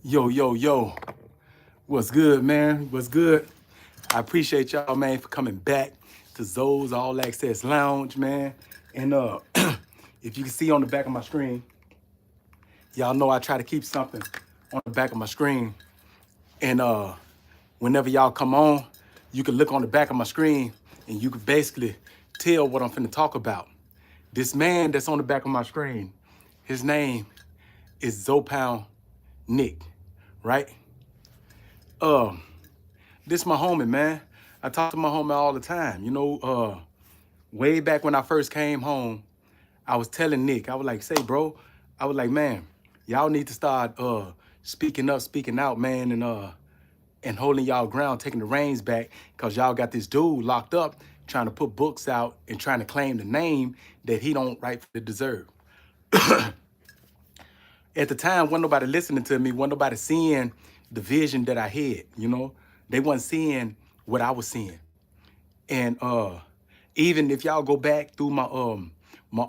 Yo, yo, yo. What's good, man? What's good? I appreciate y'all, man, for coming back to Zoe's All Access Lounge, man. And if you can see on the back of my screen, y'all know I try to keep something on the back of my screen. And whenever y'all come on, you can look on the back of my screen and you can basically tell what I'm finna talk about. This man that's on the back of my screen, his name is ZOE Pound Nick, right? This my homie, man. I talk to my homie all the time. You know, way back when I first came home, I was telling Nick, I was like, say, bro, I was like, man, y'all need to start speaking up, speaking out, man, and holding y'all ground, taking the reins back, cause y'all got this dude locked up trying to put books out and trying to claim the name that he don't rightfully deserve. At the time, wasn't nobody listening to me, wasn't nobody seeing the vision that I had, you know? They wasn't seeing what I was seeing. And even if y'all go back through my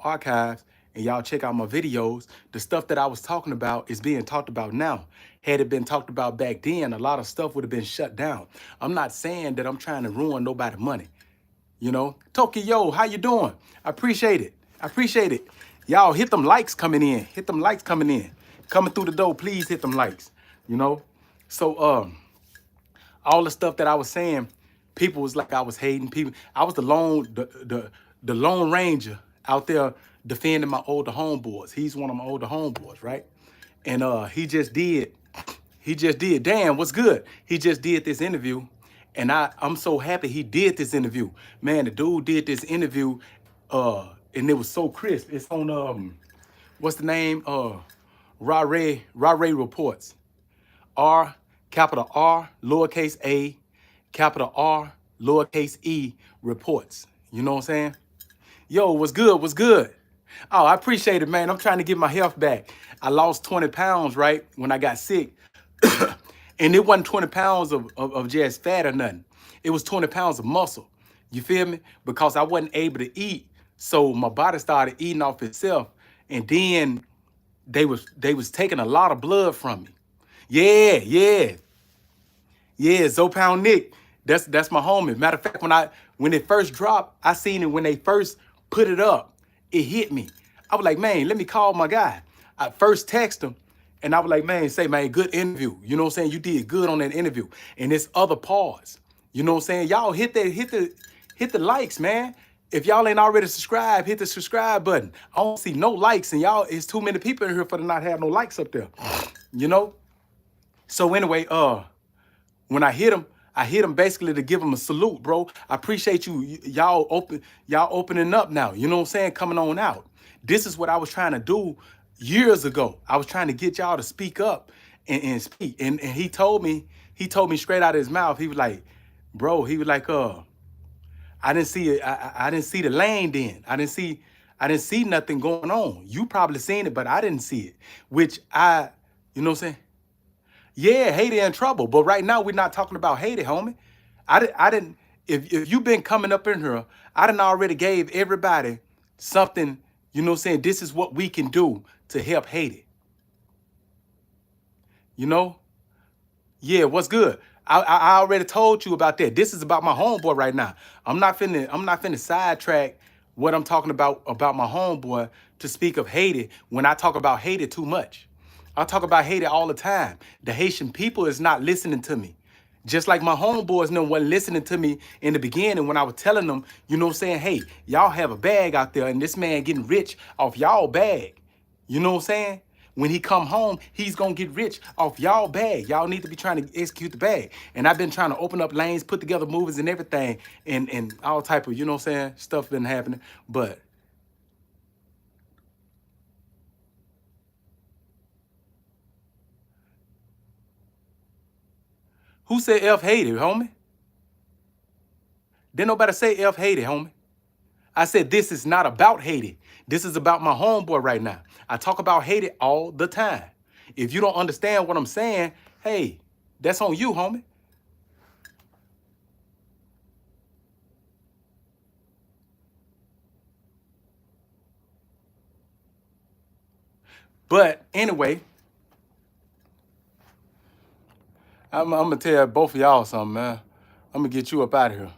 archives and y'all check out my videos, the stuff that I was talking about is being talked about now. Had it been talked about back then, a lot of stuff would have been shut down. I'm not saying that I'm trying to ruin nobody's money. You know, Tokyo, how you doing? I appreciate it. I appreciate it. Y'all hit them likes coming in. Hit them likes coming in. Coming through the door, please hit them likes. You know? So all the stuff that I was saying, people was like I was hating people. I was the lone ranger out there defending my older homeboys. He's one of my older homeboys, right? And he just did. Damn, what's good? He just did this interview. And I'm so happy he did this interview. Man, the dude did this interview, and it was so crisp. It's on what's the name? Ra Reports. R, capital R, lowercase a, capital R, lowercase e, reports. You know what I'm saying? Yo, what's good? What's good? Oh, I appreciate it, man. I'm trying to get my health back. I lost 20 pounds, right, when I got sick. And it wasn't 20 pounds of just fat or nothing. It was 20 pounds of muscle. You feel me? Because I wasn't able to eat. So my body started eating off itself. And then they was taking a lot of blood from me. Yeah, yeah. Yeah, ZOE Pound Nick. That's my homie. Matter of fact, when it first dropped, I seen it when they first put it up. It hit me. I was like, man, let me call my guy. I first text him, and I was like, man, say, man, good interview. You know what I'm saying? You did good on that interview. And it's other parts. You know what I'm saying? Y'all hit the likes, man. If y'all ain't already subscribed, hit the subscribe button. I don't see no likes, and y'all, it's too many people in here for to not have no likes up there. You know? So anyway, when I hit him basically to give him a salute, bro. I appreciate y'all opening up now. You know what I'm saying? Coming on out. This is what I was trying to do years ago. I was trying to get y'all to speak up and speak. And he told me straight out of his mouth, he was like, bro, he was like, I didn't see it, I didn't see the lane then. I didn't see nothing going on. You probably seen it, but I didn't see it. Which you know what I'm saying? Yeah, Haiti in trouble. But right now, we're not talking about Haiti, homie. I didn't, if you've been coming up in here, I done already gave everybody something, you know what I'm saying? This is what we can do to help Haiti. You know? Yeah, what's good? I already told you about that. This is about my homeboy right now. I'm not finna sidetrack what I'm talking about my homeboy to speak of Haiti when I talk about Haiti too much. I talk about Haiti all the time. The Haitian people is not listening to me. Just like my homeboys wasn't listening to me in the beginning when I was telling them, you know what I'm saying, hey, y'all have a bag out there and this man getting rich off y'all bag. You know what I'm saying? When he come home, he's gonna get rich off y'all bag. Y'all need to be trying to execute the bag. And I've been trying to open up lanes, put together movies and everything, and all type of, you know what I'm saying, stuff been happening. But who said F hated, homie? Didn't nobody say F hated, homie. I said this is not about Haiti. This is about my homeboy right now. I talk about Haiti all the time. If you don't understand what I'm saying, hey, that's on you, homie. But anyway, I'm gonna tell both of y'all something, man. I'm gonna get you up out of here.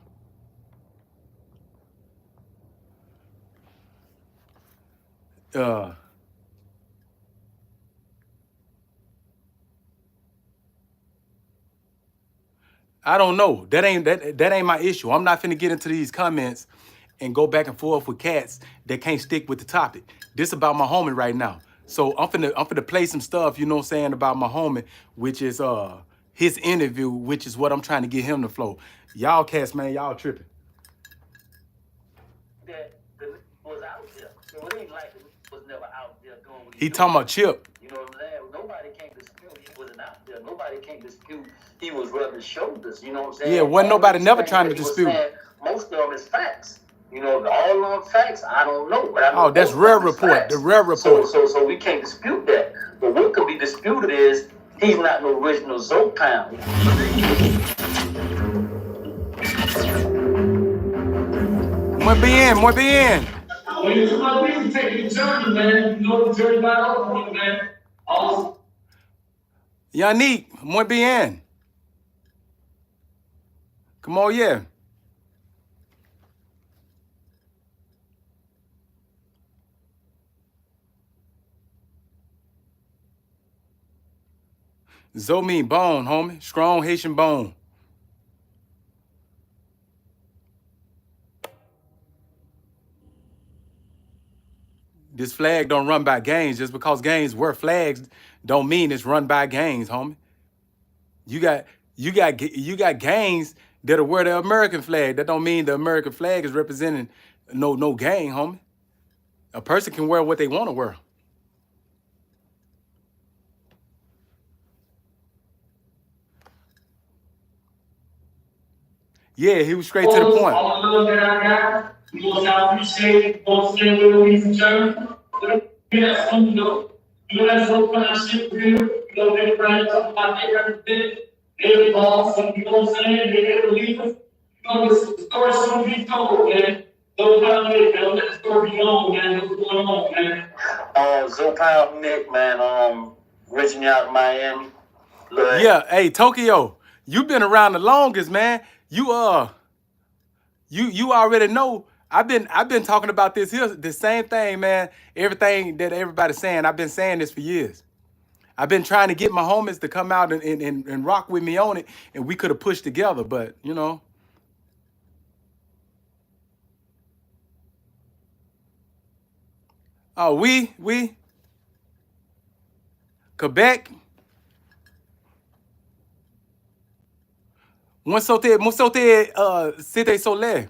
I don't know. That ain't my issue. I'm not finna get into these comments and go back and forth with cats that can't stick with the topic. This about my homie right now. So I'm finna play some stuff, you know what I'm saying, about my homie, which is his interview, which is what I'm trying to get him to flow. Y'all cats, man, y'all tripping. That was out there. So it ain't like it was never out there doing what he talking about Chip. You know what I'm saying? Nobody can't dispute he wasn't out there. Nobody can't dispute he was rubbing shoulders. You know what I'm saying? Yeah, wasn't nobody never trying to dispute. Most of them is facts. You know, all of them facts, I don't know. But I know that's rare report. The rare report. So we can't dispute that. But what could be disputed is he's not no original ZOE Pound. Muy bien. When you come out here, you take the journey, man. You know the journey by all, man. Awesome. Yannick, muy bien. Come on, yeah. ZOE mean bone, homie. Strong Haitian bone. This flag don't run by gangs. Just because gangs wear flags don't mean it's run by gangs, homie. You got gangs that'll wear the American flag. That don't mean the American flag is representing no gang, homie. A person can wear what they want to wear. Yeah, he was straight to the point. All the love that I got, you know, I appreciate both saying little reason term. Yeah, you know, that's so kind of shit real. You know, everybody talking about everything. Every boss, you know what I'm saying? They believe us. You know, the story should be told, man. ZOE Pound Nick, man. Let the story be on, man. What's going on, man? ZOE Pound Nick, man. Reaching out to Miami. Look. Yeah, hey, Tokyo, you been around the longest, man. You already know. I've been talking about this here, the same thing, man. Everything that everybody's saying, I've been saying this for years. I've been trying to get my homies to come out and rock with me on it, and we could have pushed together, but you know. Oh, we Quebec. Moi sauté Cité Soleil.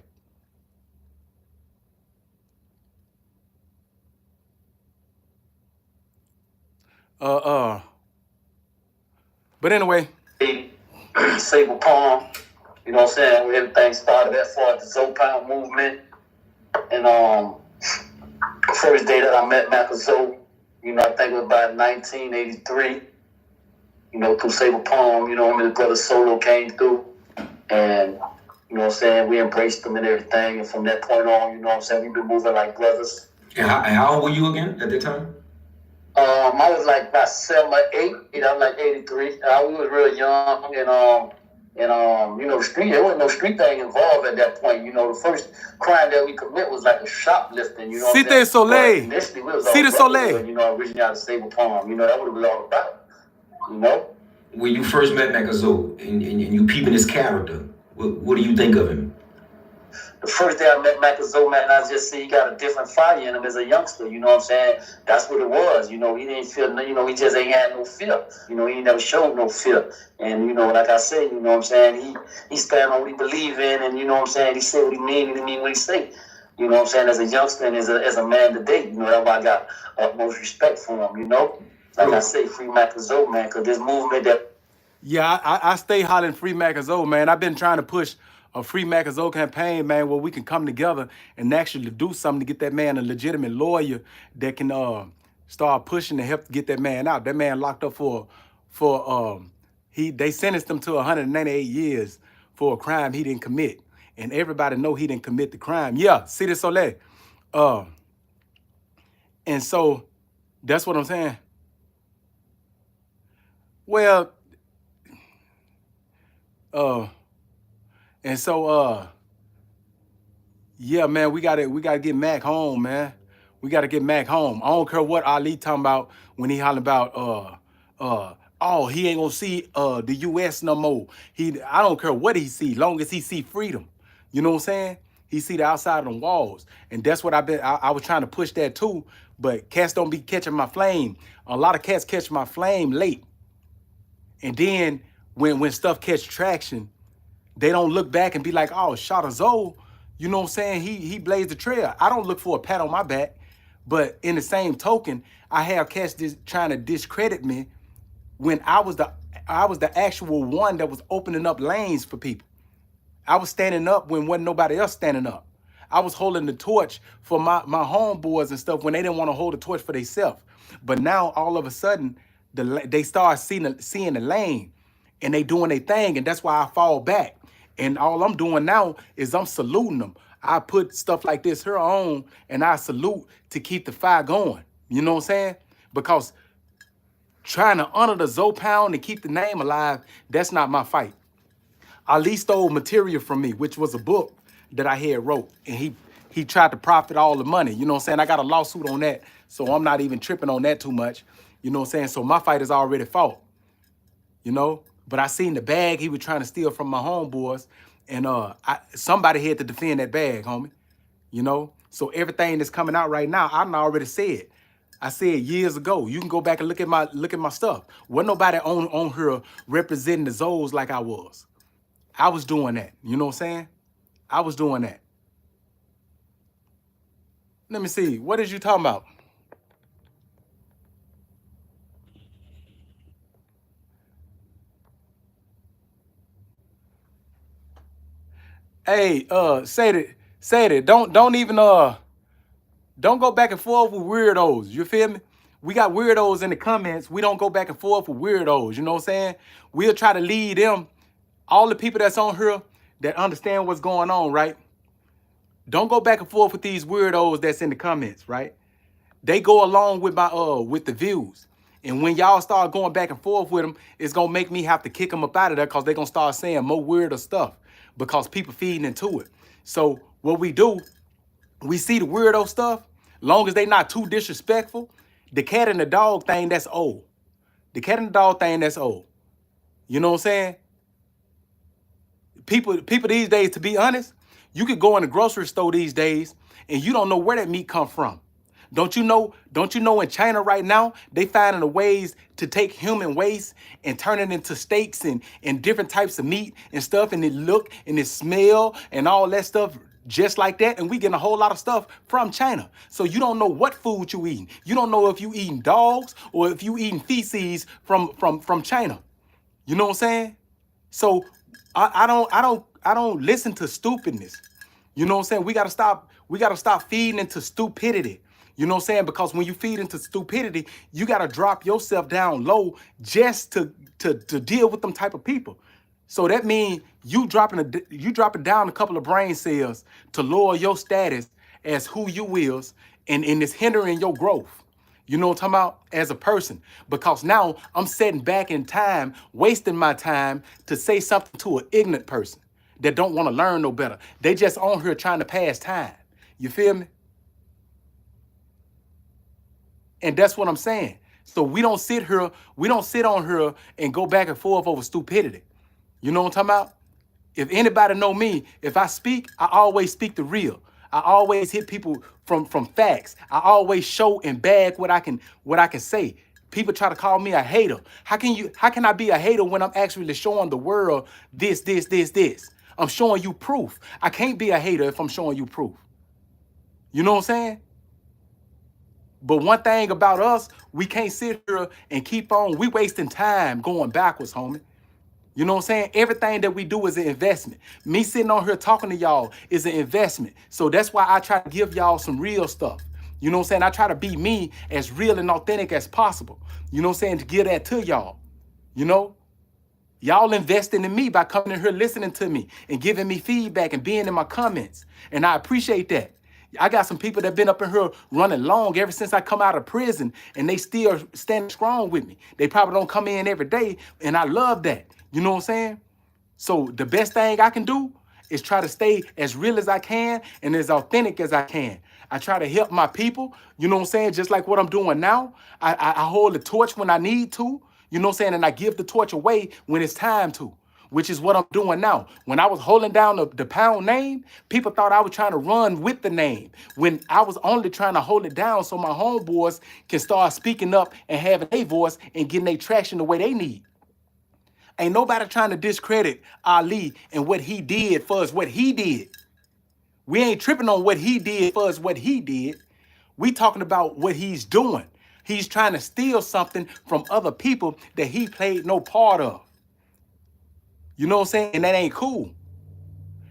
But anyway. Sable Palm, you know what I'm saying? Where everything started as far as the ZOE Pound movement. And first day that I met Macazo, you know, I think it was about 1983. You know, through Sable Palm, you know, his brother Solo came through. And, you know what I'm saying, we embraced them and everything. And from that point on, you know what I'm saying, we've been moving like brothers. And how old were you again at that time? I was like about 7 or 8. You know, like 83. We was real young, and you know, the street. There wasn't no street thing involved at that point. You know, the first crime that we commit was like a shoplifting. You know, Cité Soleil. Initially, we was all Cité Soleil. You know, originally out of Sable Palm. You know, that what it was all about. You know. When you first met Macazo and you peeping his character, what do you think of him? The first day I met Macazo, man, I just see he got a different fire in him as a youngster. You know what I'm saying? That's what it was. You know, he didn't feel, you know, he just ain't had no fear. You know, he never showed no fear. And, you know, like I said, you know what I'm saying? He stand on what he believe in, and, you know what I'm saying? He said what he mean, and he mean what he say. You know what I'm saying? As a youngster and as a man today, you know, that's why I got utmost respect for him, you know? Like I say, free Macazo, man, because this movement that... Yeah, I stay hollering free Macazo, man. I've been trying to push a free Macazo campaign, man, where we can come together and actually do something to get that man a legitimate lawyer that can start pushing to help get that man out. That man locked up they sentenced him to 198 years for a crime he didn't commit. And everybody know he didn't commit the crime. Yeah, Cité Soleil. And so that's what I'm saying. Well, Uh, and so yeah, man, we gotta get Mac home, man. We gotta get Mac home. I don't care what Ali talking about when he hollering about oh, he ain't gonna see the US no more. I don't care what he see, long as he see freedom. You know what I'm saying? He see the outside of the walls. And that's what I was trying to push that too, but cats don't be catching my flame. A lot of cats catch my flame late. And then when stuff catch traction, they don't look back and be like, oh, shot of Zoe, you know what I'm saying? He blazed the trail. I don't look for a pat on my back. But in the same token, I have cats trying to discredit me when I was the actual one that was opening up lanes for people. I was standing up when wasn't nobody else standing up. I was holding the torch for my homeboys and stuff when they didn't want to hold the torch for themselves. But now all of a sudden, they start seeing the lane, and they doing their thing, and that's why I fall back. And all I'm doing now is I'm saluting them. I put stuff like this here on, and I salute to keep the fire going. You know what I'm saying? Because trying to honor the ZOE Pound and keep the name alive, that's not my fight. Ali stole material from me, which was a book that I had wrote, and he tried to profit all the money. You know what I'm saying? I got a lawsuit on that, so I'm not even tripping on that too much. You know what I'm saying? So my fight is already fought, you know? But I seen the bag he was trying to steal from my homeboys, and somebody had to defend that bag, homie. You know? So everything that's coming out right now, I done already said. I said years ago. You can go back and look at my stuff. Wasn't nobody on here representing the Zoes like I was. I was doing that. You know what I'm saying? I was doing that. Let me see. What is you talking about? Hey, say that. Don't even don't go back and forth with weirdos. You feel me? We got weirdos in the comments. We don't go back and forth with weirdos. You know what I'm saying? We'll try to lead them. All the people that's on here that understand what's going on, right? Don't go back and forth with these weirdos that's in the comments, right? They go along with my with the views. And when y'all start going back and forth with them, it's gonna make me have to kick them up out of there because they're gonna start saying more weirder stuff because people feeding into it. So what we do, we see the weirdo stuff, long as they not too disrespectful. The cat and the dog thing, that's old. The cat and the dog thing, that's old. You know what I'm saying? People these days, to be honest, you could go in the grocery store these days and you don't know where that meat come from. Don't you know in China right now, they finding the ways to take human waste and turn it into steaks and different types of meat and stuff, and it look and it smell and all that stuff just like that. And we getting a whole lot of stuff from China. So you don't know what food you eating. You don't know if you eating dogs or if you eating feces from China. You know what I'm saying? So I don't listen to stupidness. You know what I'm saying? We gotta stop feeding into stupidity. You know what I'm saying? Because when you feed into stupidity, you gotta drop yourself down low just to deal with them type of people. So that means you dropping down a couple of brain cells to lower your status as who you is, and it's hindering your growth. You know what I'm talking about? As a person. Because now I'm sitting back in time, wasting my time to say something to an ignorant person that don't want to learn no better. They just on here trying to pass time. You feel me? And that's what I'm saying. So we don't sit on here and go back and forth over stupidity. You know what I'm talking about? If anybody know me, if I speak, I always speak the real. I always hit people from facts. I always show and bag what I can say. People try to call me a hater. How can I be a hater when I'm actually showing the world this? I'm showing you proof. I can't be a hater if I'm showing you proof. You know what I'm saying? But one thing about us, we can't sit here and keep on. We wasting time going backwards, homie. You know what I'm saying? Everything that we do is an investment. Me sitting on here talking to y'all is an investment. So that's why I try to give y'all some real stuff. You know what I'm saying? I try to be me as real and authentic as possible. You know what I'm saying? To give that to y'all. You know? Y'all investing in me by coming in here listening to me and giving me feedback and being in my comments. And I appreciate that. I got some people that been up in here running long ever since I come out of prison, and they still standing strong with me. They probably don't come in every day, and I love that. You know what I'm saying? So the best thing I can do is try to stay as real as I can and as authentic as I can. I try to help my people, you know what I'm saying? Just like what I'm doing now. I hold the torch when I need to, you know what I'm saying? And I give the torch away when it's time to, which is what I'm doing now. When I was holding down the pound name, people thought I was trying to run with the name, when I was only trying to hold it down so my homeboys can start speaking up and having a voice and getting their traction the way they need. Ain't nobody trying to discredit Ali and what he did for us, what he did. We ain't tripping on what he did for us, what he did. We talking about what he's doing. He's trying to steal something from other people that he played no part of. You know what I'm saying? And that ain't cool.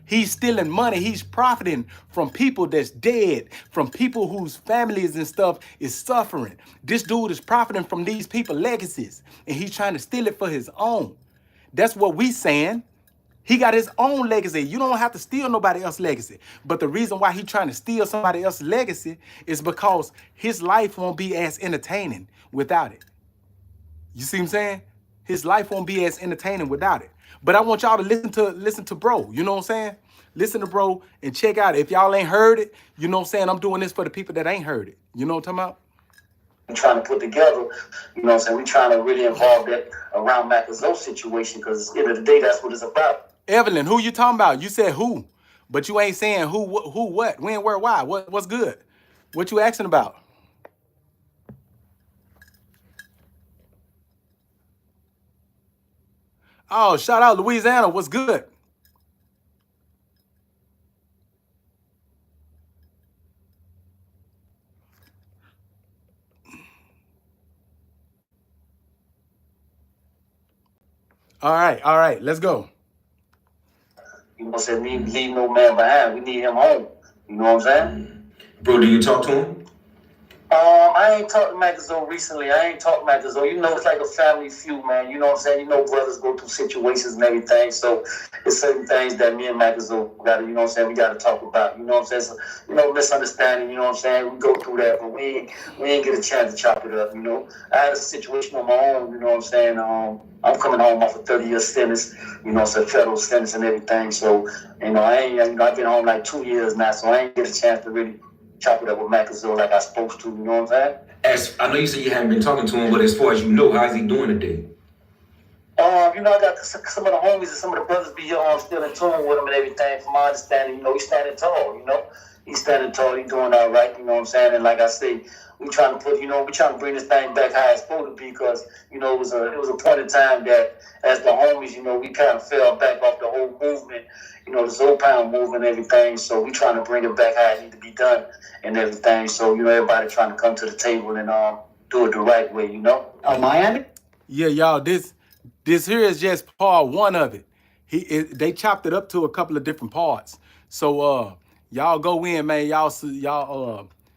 He's stealing money. He's profiting from people that's dead, from people whose families and stuff is suffering. This dude is profiting from these people's legacies, and he's trying to steal it for his own. That's what we saying. He got his own legacy. You don't have to steal nobody else's legacy. But the reason why he's trying to steal somebody else's legacy is because his life won't be as entertaining without it. You see what I'm saying? His life won't be as entertaining without it. But I want y'all to listen to bro. You know what I'm saying? Listen to bro and check out it. If y'all ain't heard it, you know what I'm saying? I'm doing this for the people that ain't heard it. You know what I'm talking about? We're trying to put together, you know what I'm saying? We're trying to really involve that around Macazo's situation, because at the end of the day, that's what it's about. Evelyn, who you talking about? You said who, but you ain't saying who, what, when, where, why. What's good? What you asking about? Oh, shout out Louisiana. What's good? All right. Let's go. You know what I'm saying? We need leave no man behind. We need him home. You know what I'm saying? Bro, do you talk to him? I ain't talked to Macazo recently. I ain't talked to Macazo. You know, it's like a family feud, man. You know what I'm saying? You know, brothers go through situations and everything. So it's certain things that me and Macazo got to, you know what I'm saying, we got to talk about. You know what I'm saying? So, you know, misunderstanding, you know what I'm saying? We go through that, but we ain't get a chance to chop it up, you know? I had a situation on my own, you know what I'm saying? I'm coming home off a 30-year sentence, you know, it's a federal sentence and everything. So, you know, I've been home like 2 years now, so I ain't get a chance to really chop it up with Macazo like I supposed to, you know what I'm saying? I know you said you haven't been talking to him, but as far as you know, how's he doing today? You know, I got some of the homies and some of the brothers be here still in tune with him and everything. From my understanding, you know, he's standing tall, you know. He's standing tall, he's doing all right, you know what I'm saying? And like I say, we trying to bring this thing back how it's supposed to be, because, you know, it was a point in time that as the homies, you know, we kind of fell back off the whole movement, you know, the ZOE Pound movement and everything. So we trying to bring it back how it need to be done and everything. So, you know, everybody trying to come to the table and do it the right way, you know. Miami? Yeah, y'all, this here is just part one of it. They chopped it up to a couple of different parts. So y'all go in, man. Y'all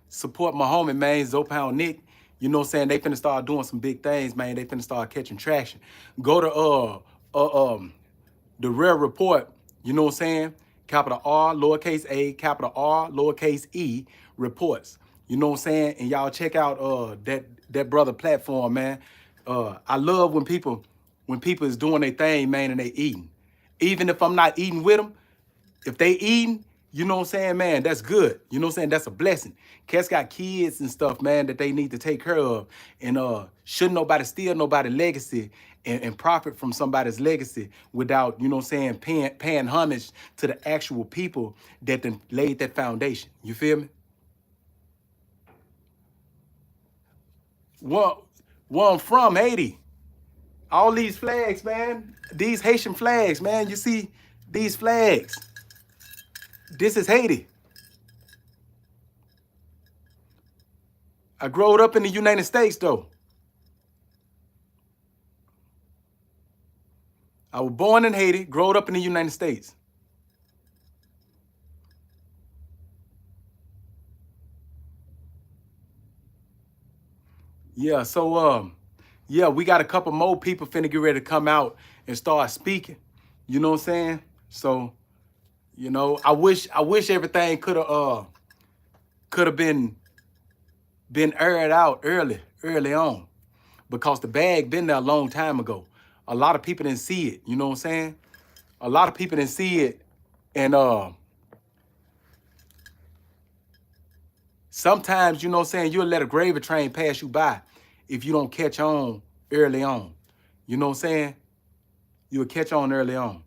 support my homie, man, ZOE Pound Nick. You know what I'm saying? They finna start doing some big things, man. They finna start catching traction. Go to the Rare Report, you know what I'm saying? Capital R, lowercase a, capital R, lowercase e, reports. You know what I'm saying? And y'all check out that brother platform, man. I love when people is doing their thing, man, and they eating. Even if I'm not eating with them, if they eating, you know what I'm saying, man, that's good. You know what I'm saying? That's a blessing. Cats got kids and stuff, man, that they need to take care of. And shouldn't nobody steal nobody's legacy and profit from somebody's legacy without, you know what I'm saying, paying homage to the actual people that then laid that foundation. You feel me? Well, I'm from Haiti. All these flags, man, these Haitian flags, man, you see these flags. This is Haiti. I grew up in the United States, though. I was born in Haiti, grew up in the United States. Yeah, so yeah, we got a couple more people finna get ready to come out and start speaking. You know what I'm saying? So, you know, I wish everything could have been aired out early on, because the bag been there a long time ago. A lot of people didn't see it. You know what I'm saying? A lot of people didn't see it, and sometimes, you know what I'm saying, you'll let a gravy train pass you by if you don't catch on early on. You know what I'm saying? You'll catch on early on.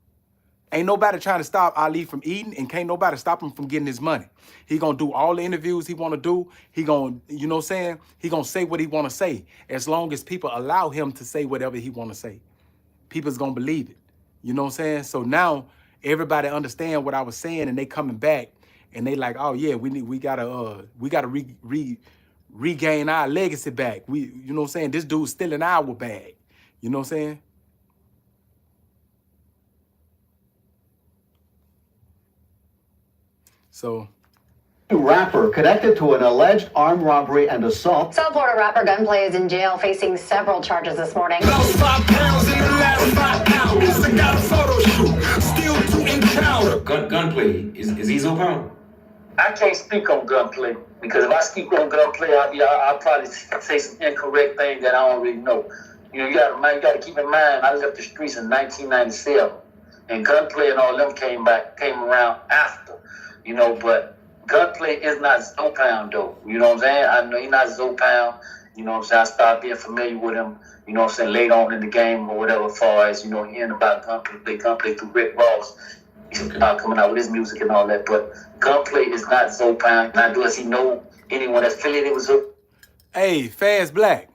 Ain't nobody trying to stop Ali from eating, and can't nobody stop him from getting his money. He gonna do all the interviews he wanna do. He gonna, you know what I'm saying? He gonna say what he wanna say, as long as people allow him to say whatever he wanna say. People's gonna believe it. You know what I'm saying? So now everybody understand what I was saying, and they coming back, and they like, oh yeah, we gotta regain our legacy back. You know what I'm saying? This dude's still in our bag. You know what I'm saying? So, rapper connected to an alleged armed robbery and assault. South Florida rapper Gunplay is in jail facing several charges this morning. Lost 5 pounds in the last 5 hours. I got a photo shoot, still to encounter. Gunplay, is he ZOE Pound? I can't speak on Gunplay, because if I speak on Gunplay, I'll probably say some incorrect things that I don't really know. You know, you gotta keep in mind, I left the streets in 1997, and Gunplay and all them came around after. You know, but Gunplay is not ZOE Pound though. You know what I'm saying? I know he's not ZOE Pound. You know what I'm saying? I started being familiar with him, you know what I'm saying, later on in the game or whatever, as far as, you know, hearing about Gunplay through Rick Ross. He's coming out with his music and all that. But Gunplay is not ZOE Pound. Now, does he know anyone that's affiliated with ZOE? hey, Fast Black.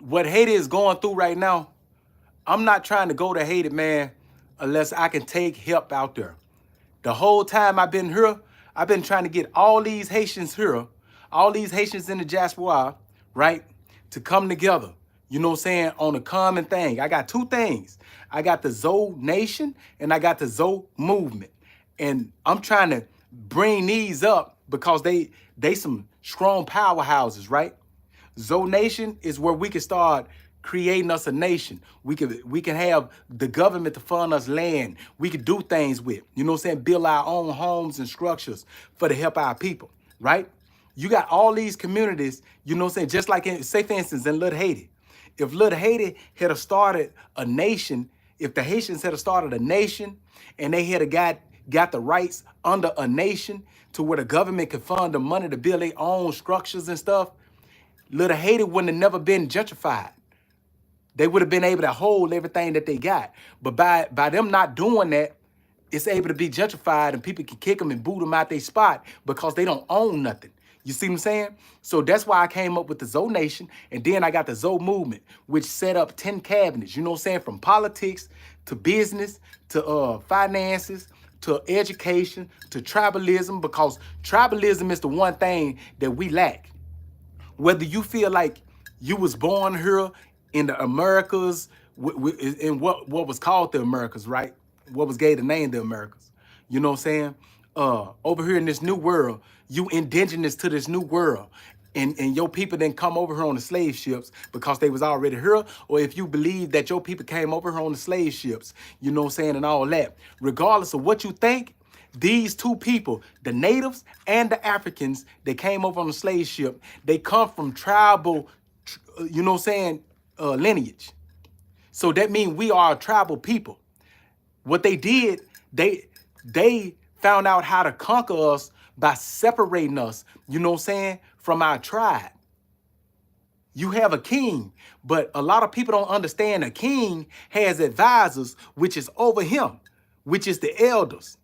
What Haiti is going through right now, I'm not trying to go to Haiti, man, unless I can take help out there. The whole time I've been here, I've been trying to get all these Haitians here, all these Haitians in the diaspora, right, to come together, you know what I'm saying, on a common thing. I got two things. I got the ZOE Nation and I got the ZOE Movement. And I'm trying to bring these up because they some strong powerhouses, right? ZOE Nation is where we can start creating us a nation. We can have the government to fund us land. We can do things with, you know what I'm saying, build our own homes and structures for to help our people, right? You got all these communities, you know what I'm saying, just like in, say for instance, in Little Haiti. If Little Haiti had started a nation, if the Haitians had started a nation and they had got the rights under a nation to where the government could fund the money to build their own structures and stuff, Little Haiti wouldn't have never been gentrified. They would have been able to hold everything that they got. But by them not doing that, it's able to be gentrified and people can kick them and boot them out their spot because they don't own nothing. You see what I'm saying? So that's why I came up with the ZOE Nation, and then I got the ZOE Movement, which set up 10 cabinets, you know what I'm saying, from politics to business to finances to education to tribalism, because tribalism is the one thing that we lack. Whether you feel like you was born here in the Americas, in what was called the Americas, right? What was gave the name the Americas. You know what I'm saying? Over here in this new world, you indigenous to this new world. And your people didn't come over here on the slave ships because they was already here, or if you believe that your people came over here on the slave ships, you know what I'm saying, and all that. Regardless of what you think, these two people, the natives and the Africans that came over on the slave ship, they come from tribal, you know what I'm saying, lineage. So that means we are a tribal people. What they did, they found out how to conquer us by separating us, you know what I'm saying, from our tribe. You have a king, but a lot of people don't understand a king has advisors, which is over him, which is the elders.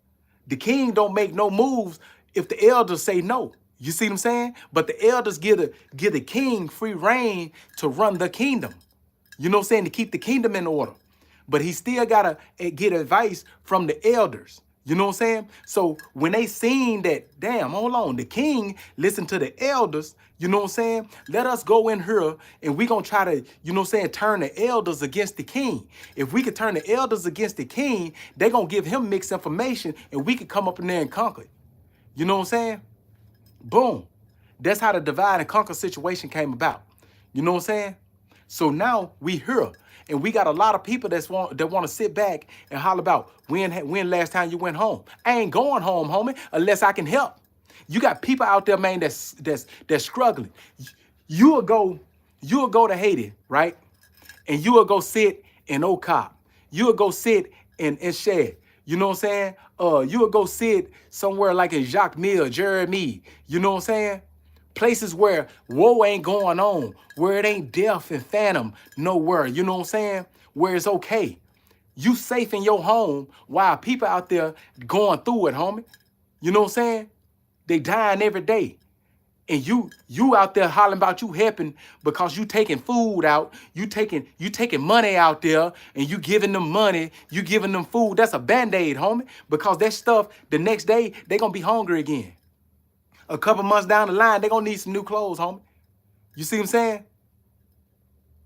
The king don't make no moves if the elders say no. You see what I'm saying? But the elders give the king free reign to run the kingdom. You know what I'm saying? To keep the kingdom in order. But he still got to get advice from the elders. You know what I'm saying? So when they seen that, damn, hold on, the king listened to the elders, you know what I'm saying? Let us go in here and we going to try to, you know what I'm saying, turn the elders against the king. If we could turn the elders against the king, they going to give him mixed information and we could come up in there and conquer it. You know what I'm saying? Boom. That's how the divide and conquer situation came about. You know what I'm saying? So now we here. And we got a lot of people that want to sit back and holler about when last time you went home. I ain't going home, homie, unless I can help. You got people out there, man, that's struggling. You'll go to Haiti, right? And you will go sit in Ocop. You would go sit and share. You know what I'm saying? You would go sit somewhere like in Jacques Mill, Jeremy. You know what I'm saying? Places where war ain't going on, where it ain't death and phantom nowhere. You know what I'm saying? Where it's okay. You safe in your home while people out there going through it, homie. You know what I'm saying? They dying every day. And you out there hollering about you helping because you taking food out, you taking money out there, and you giving them money, you giving them food. That's a band-aid, homie. Because that stuff, the next day, they gonna be hungry again. A couple months down the line, they gonna need some new clothes, homie. You see what I'm saying?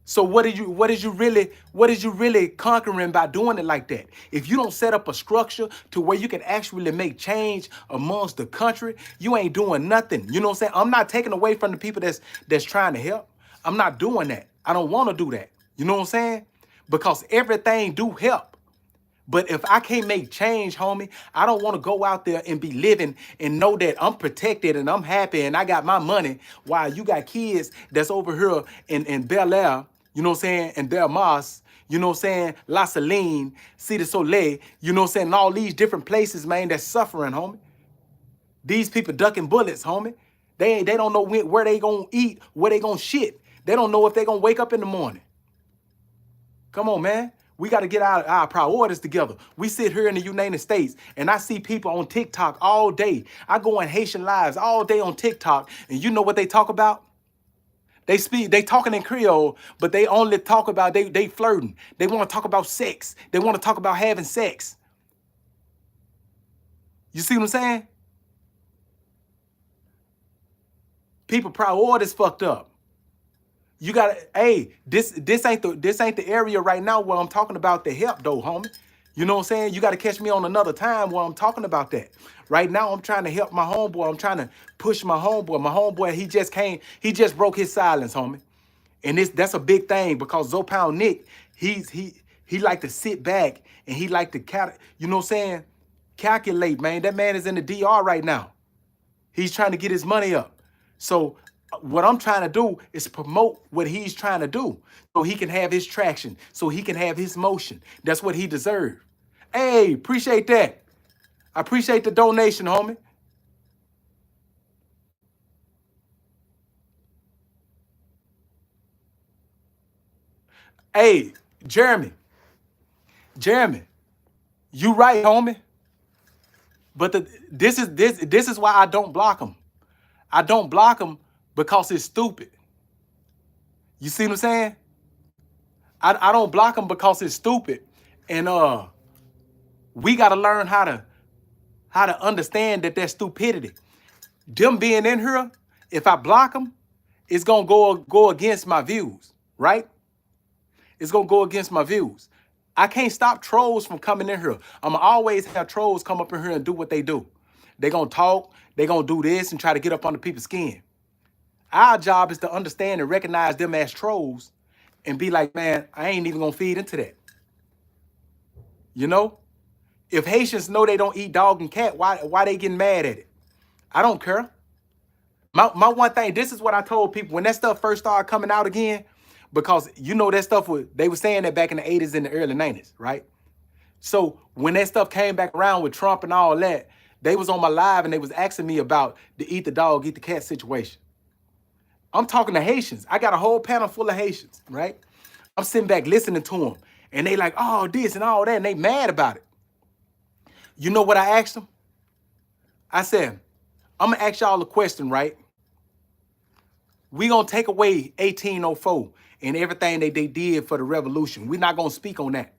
So what is you really conquering by doing it like that? If you don't set up a structure to where you can actually make change amongst the country, you ain't doing nothing. You know what I'm saying? I'm not taking away from the people that's trying to help. I'm not doing that. I don't want to do that. You know what I'm saying? Because everything do help. But if I can't make change, homie, I don't want to go out there and be living and know that I'm protected and I'm happy and I got my money while you got kids that's over here in Bel Air, you know what I'm saying, and Del Mas, you know what I'm saying, La Saline, Cité Soleil, you know what I'm saying, and all these different places, man, that's suffering, homie. These people ducking bullets, homie. They don't know where they gonna eat, where they gonna shit. They don't know if they gonna wake up in the morning. Come on, man. We got to get our priorities together. We sit here in the United States, and I see people on TikTok all day. I go in Haitian lives all day on TikTok, and you know what they talk about? They talking in Creole, but they only talk about, they flirting. They want to talk about sex. They want to talk about having sex. You see what I'm saying? People priorities fucked up. You gotta, hey, this ain't the area right now where I'm talking about the help though, homie. You know what I'm saying? You gotta catch me on another time where I'm talking about that. Right now, I'm trying to help my homeboy. I'm trying to push my homeboy. My homeboy, he just broke his silence, homie. And that's a big thing because ZOE Pound Nick, he like to sit back and he like to you know what I'm saying? Calculate, man. That man is in the DR right now. He's trying to get his money up. So what I'm trying to do is promote what he's trying to do so he can have his traction, so he can have his motion. That's what he deserves. Hey, appreciate that. I appreciate the donation, homie. Hey, Jeremy, you right, homie. But this is why I don't block him. I don't block him because it's stupid. You see what I'm saying? I don't block him because it's stupid. And we gotta learn how to understand that that's stupidity. Them being in here, if I block them, it's gonna go against my views, right? It's gonna go against my views. I can't stop trolls from coming in here. I'ma always have trolls come up in here and do what they do. They gonna talk, they gonna do this and try to get up under people's skin. Our job is to understand and recognize them as trolls and be like, man, I ain't even gonna feed into that. You know? If Haitians know they don't eat dog and cat, why they getting mad at it? I don't care. My one thing, this is what I told people when that stuff first started coming out again, because you know that stuff they were saying that back in the 80s and the early 90s, right? So when that stuff came back around with Trump and all that, they was on my live and they was asking me about the eat the dog, eat the cat situation. I'm talking to Haitians. I got a whole panel full of Haitians, right? I'm sitting back listening to them and they like, oh, this and all that, and they mad about it. You know what I asked them? I said, I'm gonna ask y'all a question, right? We gonna take away 1804 and everything that they did for the revolution. We're not gonna speak on that.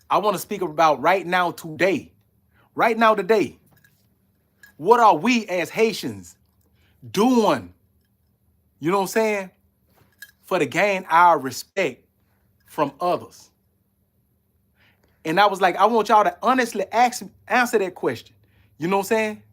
I want to speak about right now, today. Right now, today. What are we as Haitians doing? You know what I'm saying? For to gain our respect from others. And I was like, I want y'all to honestly answer that question. You know what I'm saying?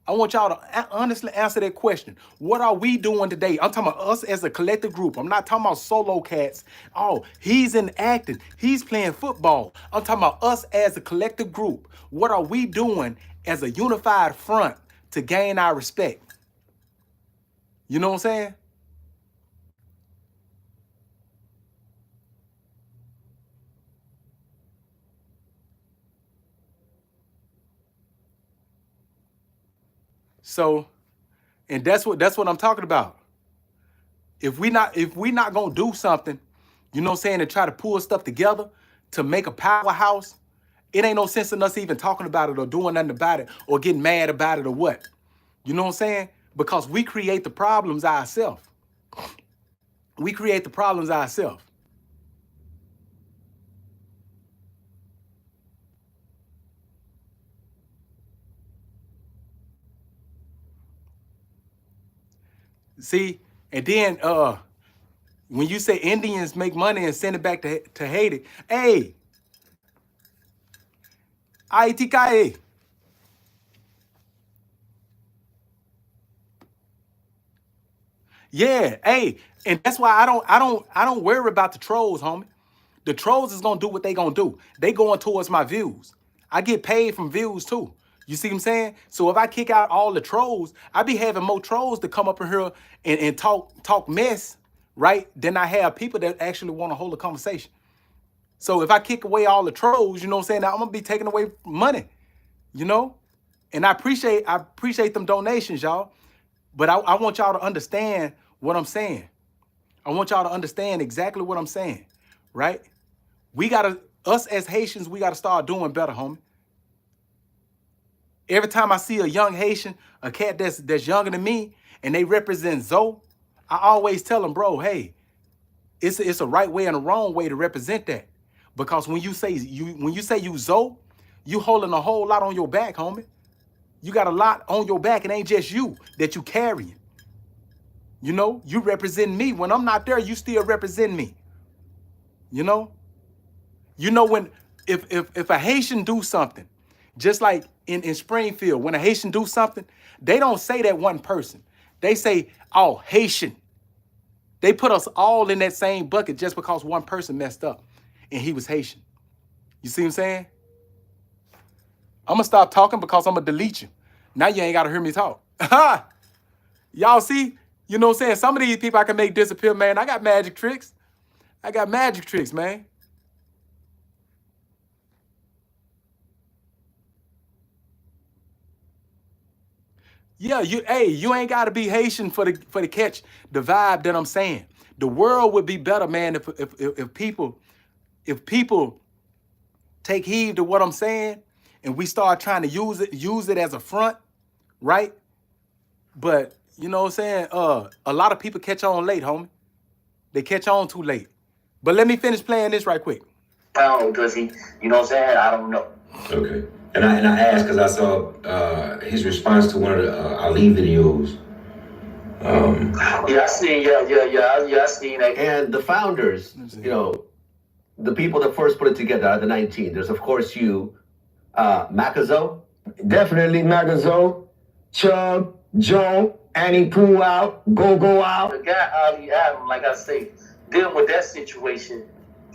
I want y'all to honestly answer that question. What are we doing today? I'm talking about us as a collective group. I'm not talking about solo cats. Oh, he's in acting. He's playing football. I'm talking about us as a collective group. What are we doing as a unified front to gain our respect? You know what I'm saying? So, and that's what I'm talking about. If we not gonna do something, you know what I'm saying, and try to pull stuff together to make a powerhouse, it ain't no sense in us even talking about it or doing nothing about it or getting mad about it or what. You know what I'm saying? Because we create the problems ourselves. We create the problems ourselves. See, and then when you say Indians make money and send it back to Haiti, hey, Aitikae. Yeah, hey, and that's why I don't worry about the trolls, homie. The trolls is gonna do what they gonna do. They going towards my views. I get paid from views too. You see what I'm saying? So if I kick out all the trolls, I be having more trolls to come up in here and talk mess, right? Then I have people that actually want to hold a conversation. So if I kick away all the trolls, you know what I'm saying? Now I'm gonna be taking away money, you know? And I appreciate them donations, y'all. But I want y'all to understand what I'm saying. I want y'all to understand exactly what I'm saying, right? Us as Haitians, we gotta start doing better, homie. Every time I see a young Haitian, a cat that's younger than me, and they represent ZOE, I always tell them, bro, hey, it's a right way and a wrong way to represent that. Because when you say you ZOE, you holding a whole lot on your back, homie. You got a lot on your back. It ain't just you that you carrying. You know, you represent me. When I'm not there, you still represent me. You know? You know, when if a Haitian do something, just like in Springfield, when a Haitian do something, they don't say that one person. They say, oh, Haitian. They put us all in that same bucket just because one person messed up and he was Haitian. You see what I'm saying? I'm going to stop talking because I'm going to delete you. Now you ain't got to hear me talk. Y'all see? You know what I'm saying? Some of these people I can make disappear, man. I got magic tricks. I got magic tricks, man. Yeah, you ain't got to be Haitian for the catch the vibe that I'm saying. The world would be better, man, if people take heed to what I'm saying and we start trying to use it as a front, right? But you know what I'm saying? A lot of people catch on late, homie. They catch on too late. But let me finish playing this right quick. Does he? You know what I'm saying? I don't know. Okay. And I asked because I saw his response to one of the Ali videos. Yeah, I seen. I seen that. And the founders, you know, the people that first put it together are the 19. There's, of course, you, Macazo. Definitely Magazo, Chubb, Joe, Annie Pooh out, Go out. The guy Ali Adam, like I say, dealing with that situation,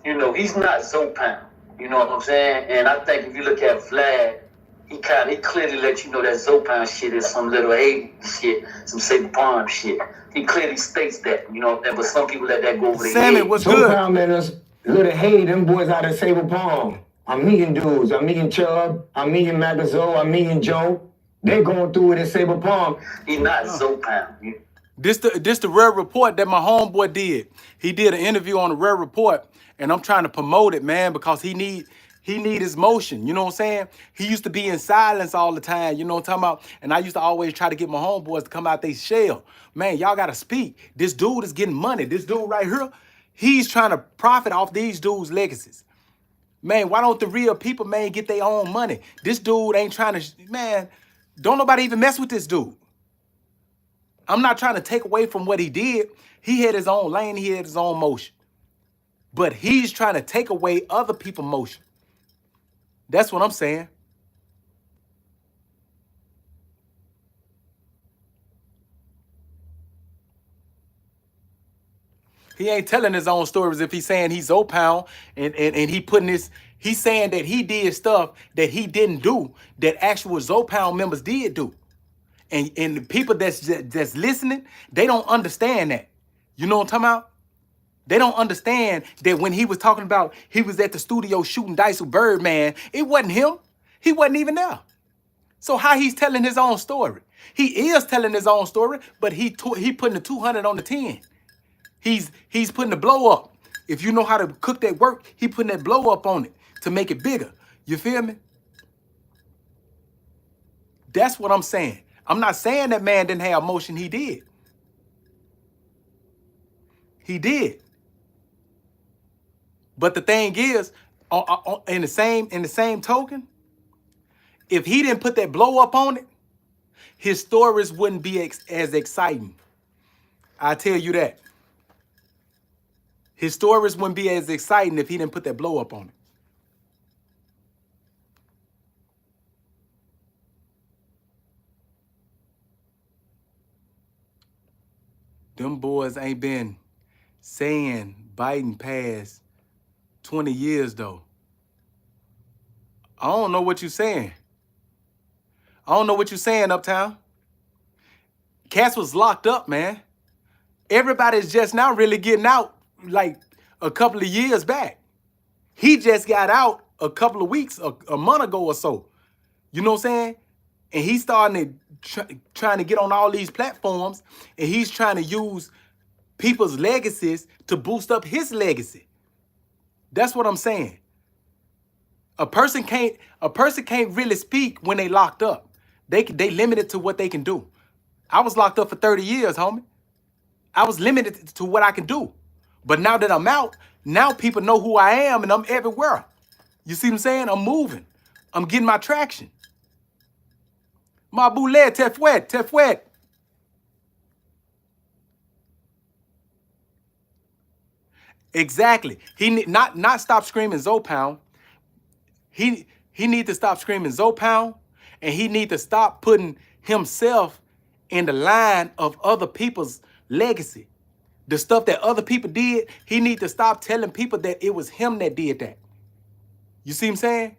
you know, he's not ZOE Pound. You know what I'm saying? And I think if you look at Vlad, he clearly let you know that ZOE Pound shit is some little Haiti shit, some Saber Palm shit. He clearly states that, you know, but some people let that go over their Sammy, head. what's ZOE good? Pound man is little Haiti, them boys out of Saber Palm. I'm meeting dudes. I'm meeting Chubb. I'm meeting Magazo. I'm meeting Joe. They going through it in Saber Palm. He's not ZOE Pound. This the rare report that my homeboy did. He did an interview on the rare report, and I'm trying to promote it, man, because he need his motion. You know what I'm saying? He used to be in silence all the time. You know what I'm talking about? And I used to always try to get my homeboys to come out their shell. Man, y'all gotta speak. This dude is getting money. This dude right here, he's trying to profit off these dudes' legacies. Man, why don't the real people, man, get their own money? This dude ain't trying to, man, don't nobody even mess with this dude. I'm not trying to take away from what he did. He had his own lane, he had his own motion. But he's trying to take away other people's motion. That's what I'm saying. He ain't telling his own stories if he's saying he's ZOE Pound and he putting this, he's saying that he did stuff that he didn't do, that actual ZOE Pound members did do. And the people that's listening, they don't understand that. You know what I'm talking about? They don't understand that when he was talking about he was at the studio shooting dice with Birdman, it wasn't him. He wasn't even there. So how he's telling his own story? He is telling his own story, but he putting the 200 on the 10. He's putting the blow up. If you know how to cook that work, he putting that blow up on it to make it bigger. You feel me? That's what I'm saying. I'm not saying that man didn't have emotion. He did. He did. But the thing is, in the same token, if he didn't put that blow up on it, his stories wouldn't be as exciting. I tell you that. His stories wouldn't be as exciting if he didn't put that blow up on it. Them boys ain't been saying Biden past 20 years though. I don't know what you're saying. I don't know what you're saying, Uptown. Cass was locked up, man. Everybody's just now really getting out like a couple of years back. He just got out a couple of weeks, a month ago or so. You know what I'm saying? And he's starting to trying to get on all these platforms, and he's trying to use people's legacies to boost up his legacy. That's what I'm saying. A person can't really speak when they locked up. They limited to what they can do. I was locked up for 30 years, homie. I was limited to what I can do. But now that I'm out, now people know who I am and I'm everywhere. You see what I'm saying? I'm moving. I'm getting my traction. Ma boule, tefouet, tefouet. Exactly. He need not stop screaming ZOE Pound. He need to stop screaming ZOE Pound, and he need to stop putting himself in the line of other people's legacy. The stuff that other people did, he need to stop telling people that it was him that did that. You see what I'm saying?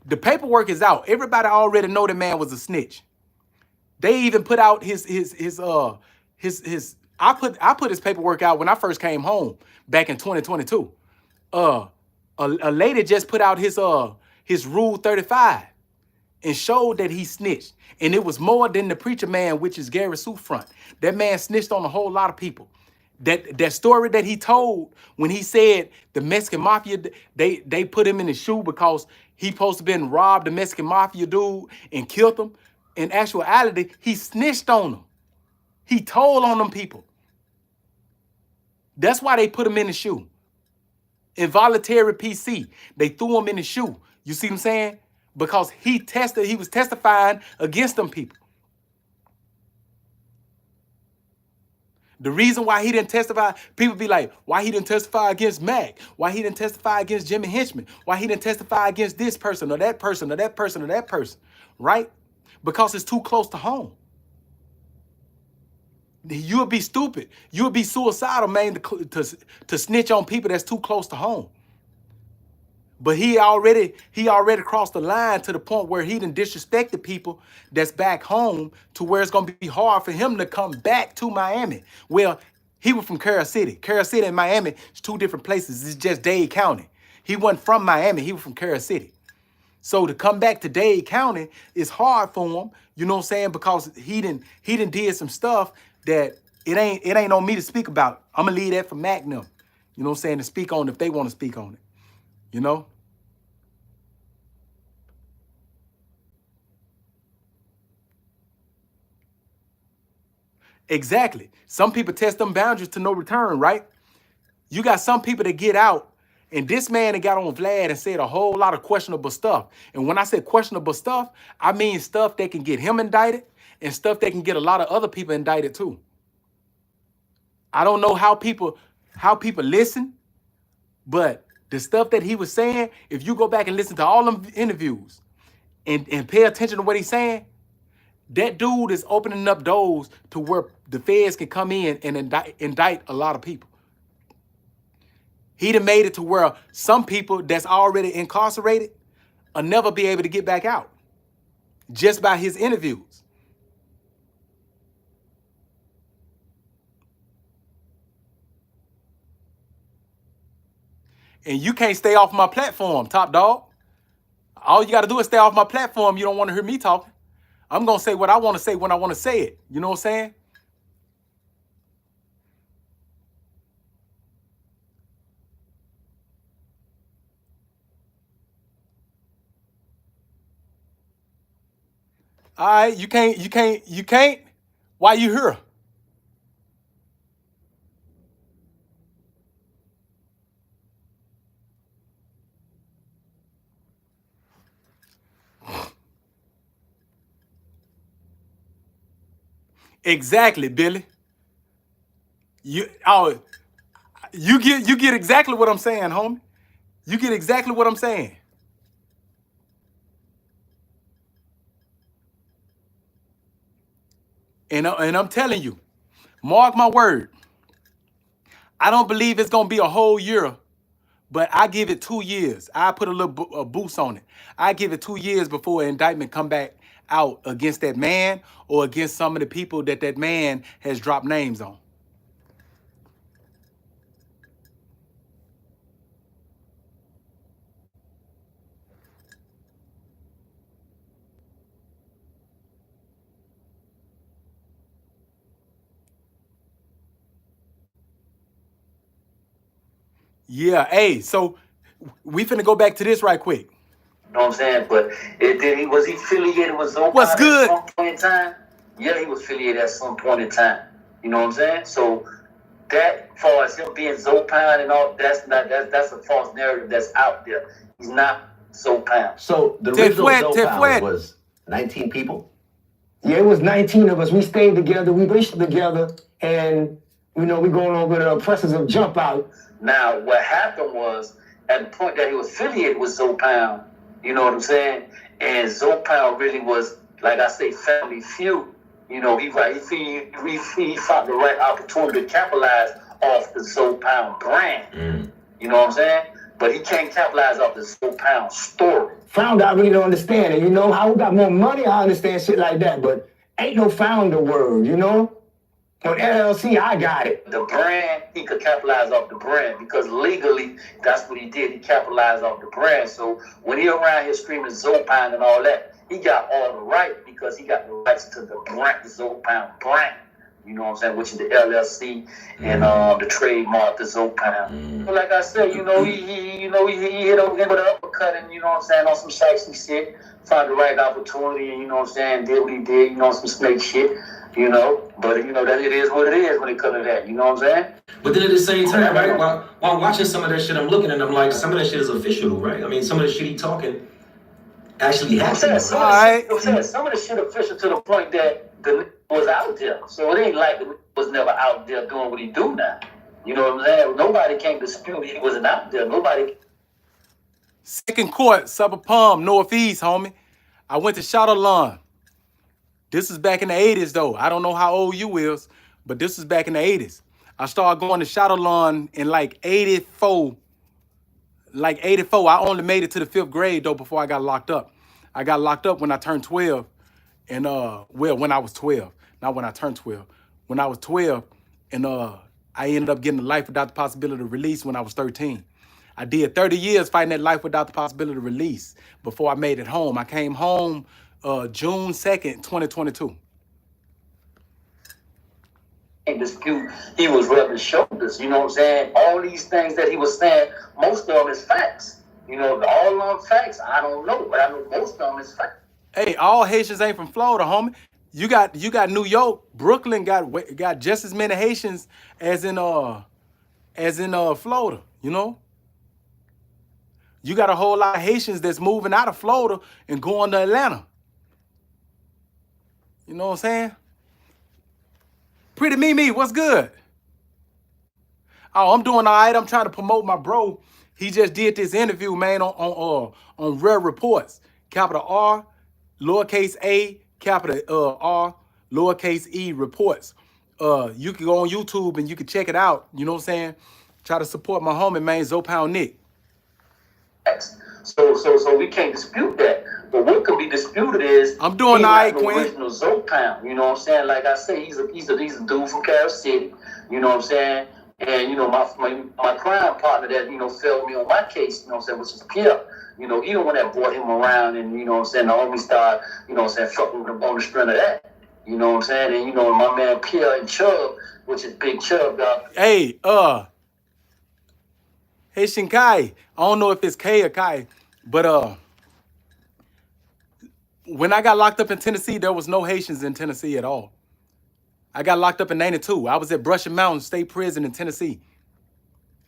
The paperwork is out. Everybody already know the man was a snitch. They even put out his I put his paperwork out when I first came home back in 2022. A lady just put out his Rule 35 and showed that he snitched. And it was more than the preacher man, which is Gary Sufront. That man snitched on a whole lot of people. That story that he told when he said the Mexican Mafia, they put him in the shoe because he supposed to been robbed the Mexican Mafia dude and killed him. In actuality, he snitched on them. He told on them people. That's why they put him in the shoe. Involuntary PC. They threw him in the shoe. You see what I'm saying? Because he was testifying against them people. The reason why he didn't testify, people be like, why he didn't testify against Mac? Why he didn't testify against Jimmy Henchman? Why he didn't testify against this person or that person or that person or that person, right? Because it's too close to home. You would be stupid. You would be suicidal, man, to snitch on people that's too close to home. But he already crossed the line to the point where he done disrespected people that's back home to where it's going to be hard for him to come back to Miami. Well, he was from Carol City. Carol City and Miami is two different places. It's just Dade County. He wasn't from Miami. He was from Carol City. So to come back to Dade County is hard for him, you know what I'm saying? Because he did some stuff that it ain't on me to speak about. I'm going to leave that for Mac them, you know what I'm saying, to speak on if they want to speak on it, you know? Exactly. Some people test them boundaries to no return, right? You got some people that get out, and this man that got on Vlad and said a whole lot of questionable stuff. And when I say questionable stuff, I mean stuff that can get him indicted and stuff that can get a lot of other people indicted too. I don't know how people listen, but the stuff that he was saying, if you go back and listen to all them interviews and pay attention to what he's saying, that dude is opening up doors to where the feds can come in and indict a lot of people. He done made it to where some people that's already incarcerated will never be able to get back out just by his interviews. And you can't stay off my platform, top dog. All you got to do is stay off my platform. You don't want to hear me talking. I'm going to say what I want to say when I want to say it. You know what I'm saying? All right, you can't. Why you here? Exactly, Billy. You get exactly what I'm saying, homie. You get exactly what I'm saying. And I'm telling you, mark my word. I don't believe it's gonna be a whole year, but I give it 2 years. I put a little boost on it. I give it 2 years before an indictment come back out against that man or against some of the people that man has dropped names on. Yeah, hey, so we finna go back to this right quick. You know what I'm saying? But was he affiliated with ZOE What's Pound good? at some point in time? Yeah, he was affiliated at some point in time. You know what I'm saying? So that, as far as him being ZOE Pound and all, that's a false narrative that's out there. He's not ZOE Pound. So the original ZOE Pound was 19 people? Yeah, it was 19 of us. We stayed together. We wished together. And, you know, we going over the oppressors of Jump Out. Now, what happened was, at the point that he was affiliated with ZOE Pound, you know what I'm saying? And ZOE Pound really was, like I say, family feud. You know, he found the right opportunity to capitalize off the ZOE Pound brand. You know what I'm saying? But he can't capitalize off the ZOE Pound story. Founder, I really don't understand it. You know, how we got more money, I understand shit like that. But ain't no founder word, you know? On LLC, I got it. The brand, he could capitalize off the brand because legally, that's what he did. He capitalized off the brand. So when he around here screaming ZOE Pound and all that, he got all the right because he got the rights to the brand, the ZOE Pound brand. You know what I'm saying? Which is the LLC and the trademark, the ZOE Pound. But like I said, you know, he hit him with an uppercut and, you know what I'm saying, on some sexy shit. Found the right opportunity and, you know what I'm saying, did what he did, you know, some snake shit. You know, but you know that it is what it is when it comes to that. You know what I'm saying? But then at the same time, right? While watching some of that shit, I'm looking and I'm like, some of that shit is official, right? I mean, some of the shit he talking actually happened. Some of the shit official to the point that the was out there. So it ain't like the was never out there doing what he do now. You know what I'm saying? Nobody can dispute he wasn't out there. Nobody. Second Court, Supper Palm, Northeast, homie. I went to Shadowlawn. This is back in the 80s, though. I don't know how old you is, but this is back in the 80s. I started going to Shadowlawn in like 84. Like 84. I only made it to the 5th grade, though, before I got locked up. I got locked up when I turned 12. And, well, when I was 12. Not when I turned 12. When I was 12, and I ended up getting a life without the possibility of release when I was 13. I did 30 years fighting that life without the possibility of release before I made it home. I came home June 2nd, 2022. Dispute, he was rubbing shoulders, you know what I'm saying? All these things that he was saying, most of them is facts. You know, all of them facts, I don't know, but I know most of them is facts. Hey, all Haitians ain't from Florida, homie. You got New York, Brooklyn got just as many Haitians as in Florida, you know? You got a whole lot of Haitians that's moving out of Florida and going to Atlanta. You know what I'm saying? Pretty Mimi, what's good? Oh, I'm doing all right. I'm trying to promote my bro. He just did this interview, man, on Rare Reports. Capital R, lowercase a, capital R, lowercase e reports. You can go on YouTube and you can check it out. You know what I'm saying? Try to support my homie, man, ZOE Pound Nick. So we can't dispute that. But what could be disputed is I'm doing all right, Queen. Original ZOE Pound. You know what I'm saying? Like I say, he's a dude from Carol City. You know what I'm saying? And, my crime partner that, failed me on my case, which is Pierre, he the one that brought him around and, the homie started, fucking with him on the strength of that. You know what I'm saying? And, my man Pierre and Chubb, which is Big Chubb, Hey, Haitian Kai. I don't know if it's K or Kai, but when I got locked up in Tennessee, there was no Haitians in Tennessee at all. I got locked up in 92. I was at Brushy Mountain State Prison in Tennessee.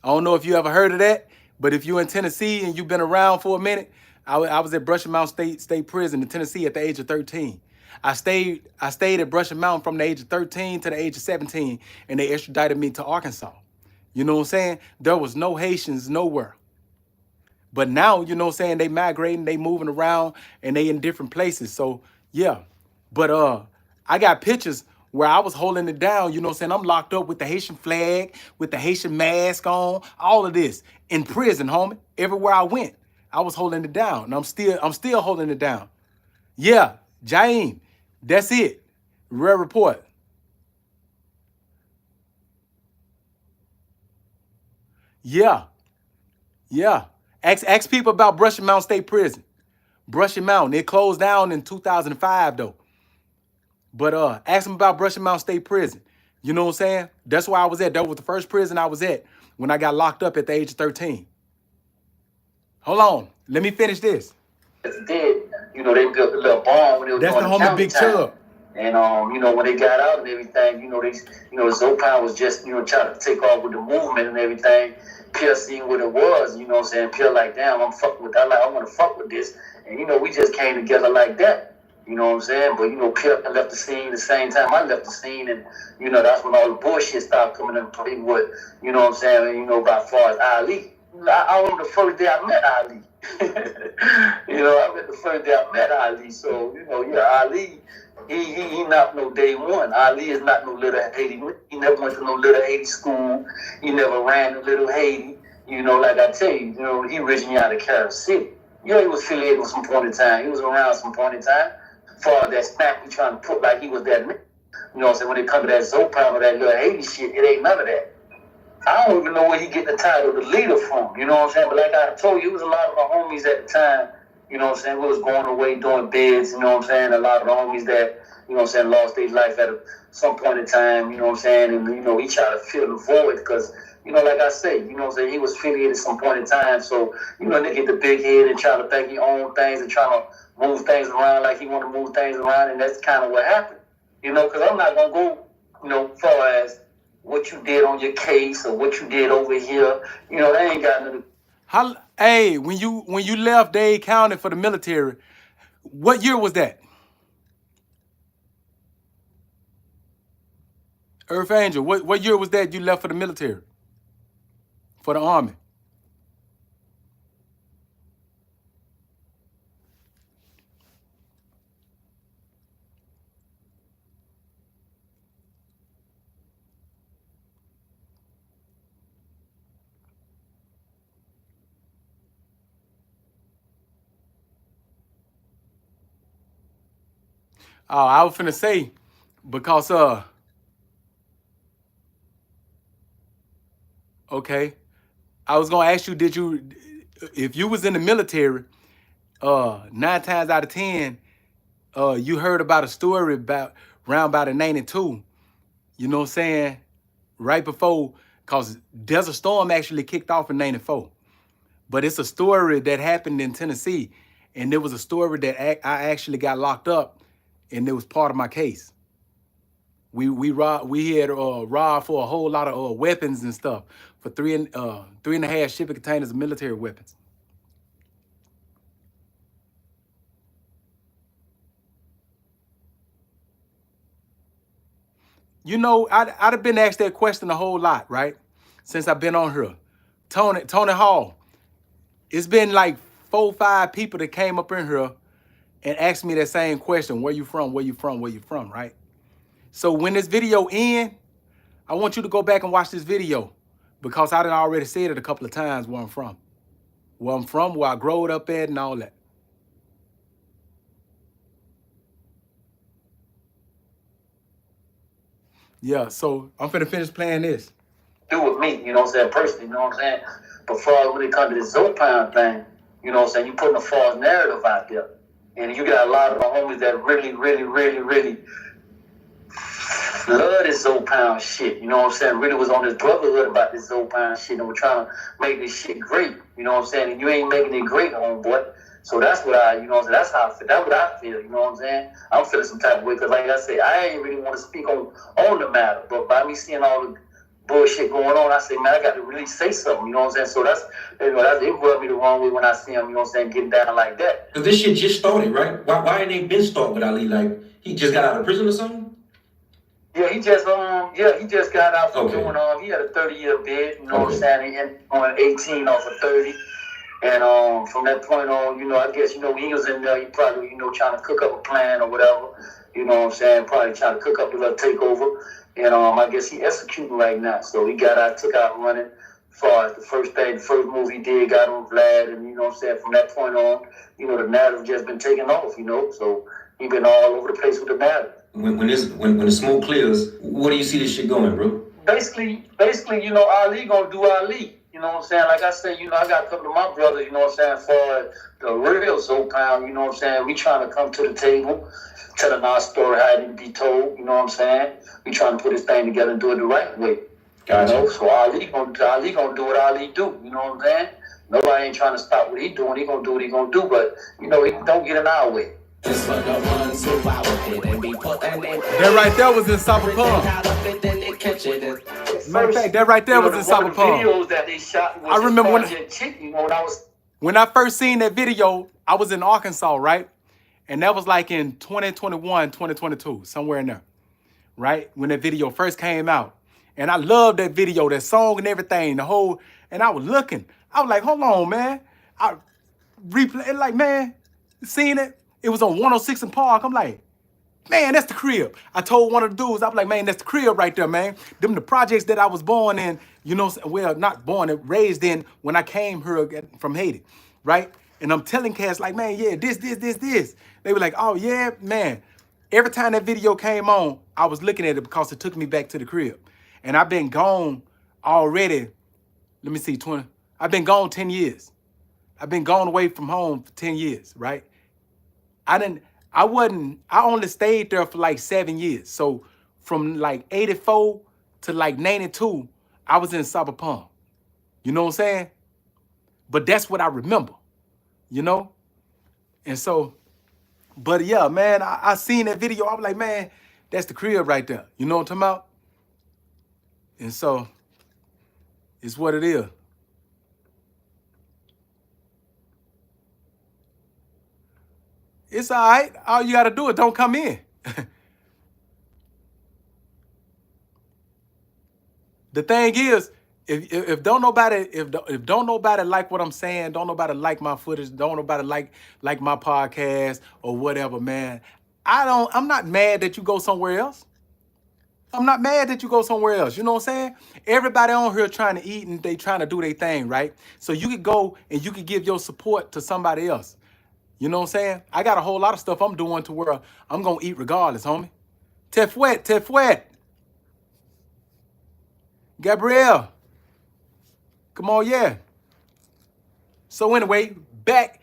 I don't know if you ever heard of that, but if you're in Tennessee and you've been around for a minute, I was at Brushy Mountain State Prison in Tennessee at the age of 13. I stayed at Brushy Mountain from the age of 13 to the age of 17, and they extradited me to Arkansas. You know what I'm saying? There was no Haitians nowhere. But now, you know what I'm saying, they migrating, they moving around, and they in different places. So, yeah. But I got pictures where I was holding it down, you know what I'm saying? I'm locked up with the Haitian flag, with the Haitian mask on, all of this. In prison, homie. Everywhere I went, I was holding it down. And I'm still holding it down. Yeah, Jaim, that's it. Rare report. Yeah. Ask people about Brushy Mountain State Prison. Brushy Mountain. It closed down in 2005 though. But ask them about Brushy Mountain State Prison. You know what I'm saying? That's where I was at. That was the first prison I was at when I got locked up at the age of 13. Hold on. Let me finish this. Did, they built a little barn when they was That's the doing homie Big Chubb. And when they got out and everything, ZOE Pound was just, trying to take off with the movement and everything. Pierre seen what it was, you know what I'm saying? Pierre like, damn, I'm fucking with that. Like, I want to fuck with this. And, we just came together like that. You know what I'm saying? But, Pierre left the scene the same time I left the scene. And, that's when all the bullshit started coming into play with, you know what I'm saying? By far as Ali. I remember the first day I met Ali. I met the first day I met Ali. So, Ali, he not no day one. Ali is not no little Haiti. He never went to no little Haiti school. He never ran to little Haiti. Like I tell you, he originally out of Carib City. He was affiliated with some point in time. He was around some point in time. For that smack he trying to put like he was that nigga. You know what I'm saying? When it comes to that ZOE Pound or that little Haiti shit, it ain't none of that. I don't even know where he get the title of the leader from, you know what I'm saying? But like I told you, it was a lot of the homies at the time, you know what I'm saying, we was going away doing bids, you know what I'm saying? A lot of the homies that, you know what I'm saying, lost their life at some point in time, you know what I'm saying? And, he tried to fill the void because, like I say, you know what I'm saying, he was affiliated at some point in time. So, they get the big head and try to think he owned things and trying to move things around like he want to move things around. And that's kind of what happened, because I'm not going to go, far as what you did on your case or what you did over here, they ain't got nothing. Hey, when you left Dade County for the military, what year was that? Earth Angel, what year was that you left for the military? For the Army? Oh, I was finna say, because okay, I was gonna ask you, if you was in the military, 9 times out of 10, you heard about a story round about in 92, you know what I'm saying, right before, cause Desert Storm actually kicked off in 94, but it's a story that happened in Tennessee, and it was a story that I actually got locked up, and it was part of my case. We had robbed for a whole lot of weapons and stuff for 3.5 shipping containers of military weapons. I'd have been asked that question a whole lot, right? Since I've been on here. Tony Hall. It's been like 4 or 5 people that came up in here and asked me that same question. Where you from? Where you from? Where you from? Right? So when this video ends, I want you to go back and watch this video, because I done already said it a couple of times where I'm from. Where I'm from, where I growed up at and all that. Yeah, so I'm finna finish playing this. do with me, you know what I'm saying, personally, you know what I'm saying? But far when it comes to the ZOE Pound thing, you know what I'm saying, you putting a false narrative out there. And you got a lot of the homies that really love this ZOE Pound shit, you know what I'm saying? Really was on this brotherhood about this ZOE Pound shit and we're trying to make this shit great, you know what I'm saying? And you ain't making it great, homeboy. So that's what I, you know what I'm saying? That's how I feel. That's what I feel, you know what I'm saying? I'm feeling some type of way because, like I said, I ain't really want to speak on the matter. But by me seeing all the bullshit going on, I say, man, I got to really say something, you know what I'm saying? So that's, you know, it rubbed me the wrong way when I see him, you know what I'm saying, getting down like that. Because this shit just started, right? Why ain't they been started with Ali? Like, he just got out of prison or something? Yeah, he just got out from doing he had a 30-year bid, you know what I'm saying, and on 18 off of 30. And from that point on, you know, I guess, you know, when he was in there, he probably, you know, trying to cook up a plan or whatever, you know what I'm saying, probably trying to cook up a little takeover. And I guess he executing right now. So he got out, took out running. As far as the first move he did, got on Vlad, and you know what I'm saying, from that point on, you know, the narrative just been taking off, you know. So he been all over the place with the narrative. When the smoke clears, where do you see this shit going, bro? Basically, you know, Ali gonna do Ali. You know what I'm saying? Like I said, you know, I got a couple of my brothers, you know what I'm saying, for the real ZOE Pound, you know what I'm saying? We trying to come to the table, telling our story how it need to be told, you know what I'm saying? We trying to put this thing together and do it the right way. Gotcha. You know, so Ali gonna do what Ali do, you know what I'm saying? Nobody ain't trying to stop what he doing. He gonna do what he gonna do, but, you know, he don't get in our way. That right there was in Cyberpunk. Matter of fact, that right there was in Cyberpunk. Videos that they shot was I remember when I first seen that video, I was in Arkansas, right? And that was like in 2021, 2022, somewhere in there, right? When that video first came out. And I loved that video, that song and everything, the whole, and I was looking. I was like, hold on, man. I replay it like, man, seeing it. It was on 106 in Park. I'm like, man, that's the crib. I told one of the dudes, I was like, man, that's the crib right there, man. Them the projects that I was born in, you know, well, not born, raised in when I came here from Haiti, right? And I'm telling cats like, man, yeah, this. They were like, oh, yeah, man. Every time that video came on, I was looking at it because it took me back to the crib. And I've been gone already, let me see, I've been gone 10 years. I've been gone away from home for 10 years, right? I only stayed there for like 7 years. So from like 84 to like 92, I was in Cyberpunk. You know what I'm saying? But that's what I remember, you know? And so, but yeah, man, I seen that video. I was like, man, that's the crib right there. You know what I'm talking about? And so, it's what it is. It's all right. All you got to do is don't come in. The thing is, if don't nobody like what I'm saying, don't nobody like my footage, don't nobody like my podcast or whatever, man. I'm not mad that you go somewhere else. I'm not mad that you go somewhere else. You know what I'm saying? Everybody on here trying to eat and they trying to do their thing, right? So you could go and you could give your support to somebody else. You know what I'm saying? I got a whole lot of stuff I'm doing to where I'm going to eat regardless, homie. Tefwet. Gabrielle. Come on, yeah. So anyway, back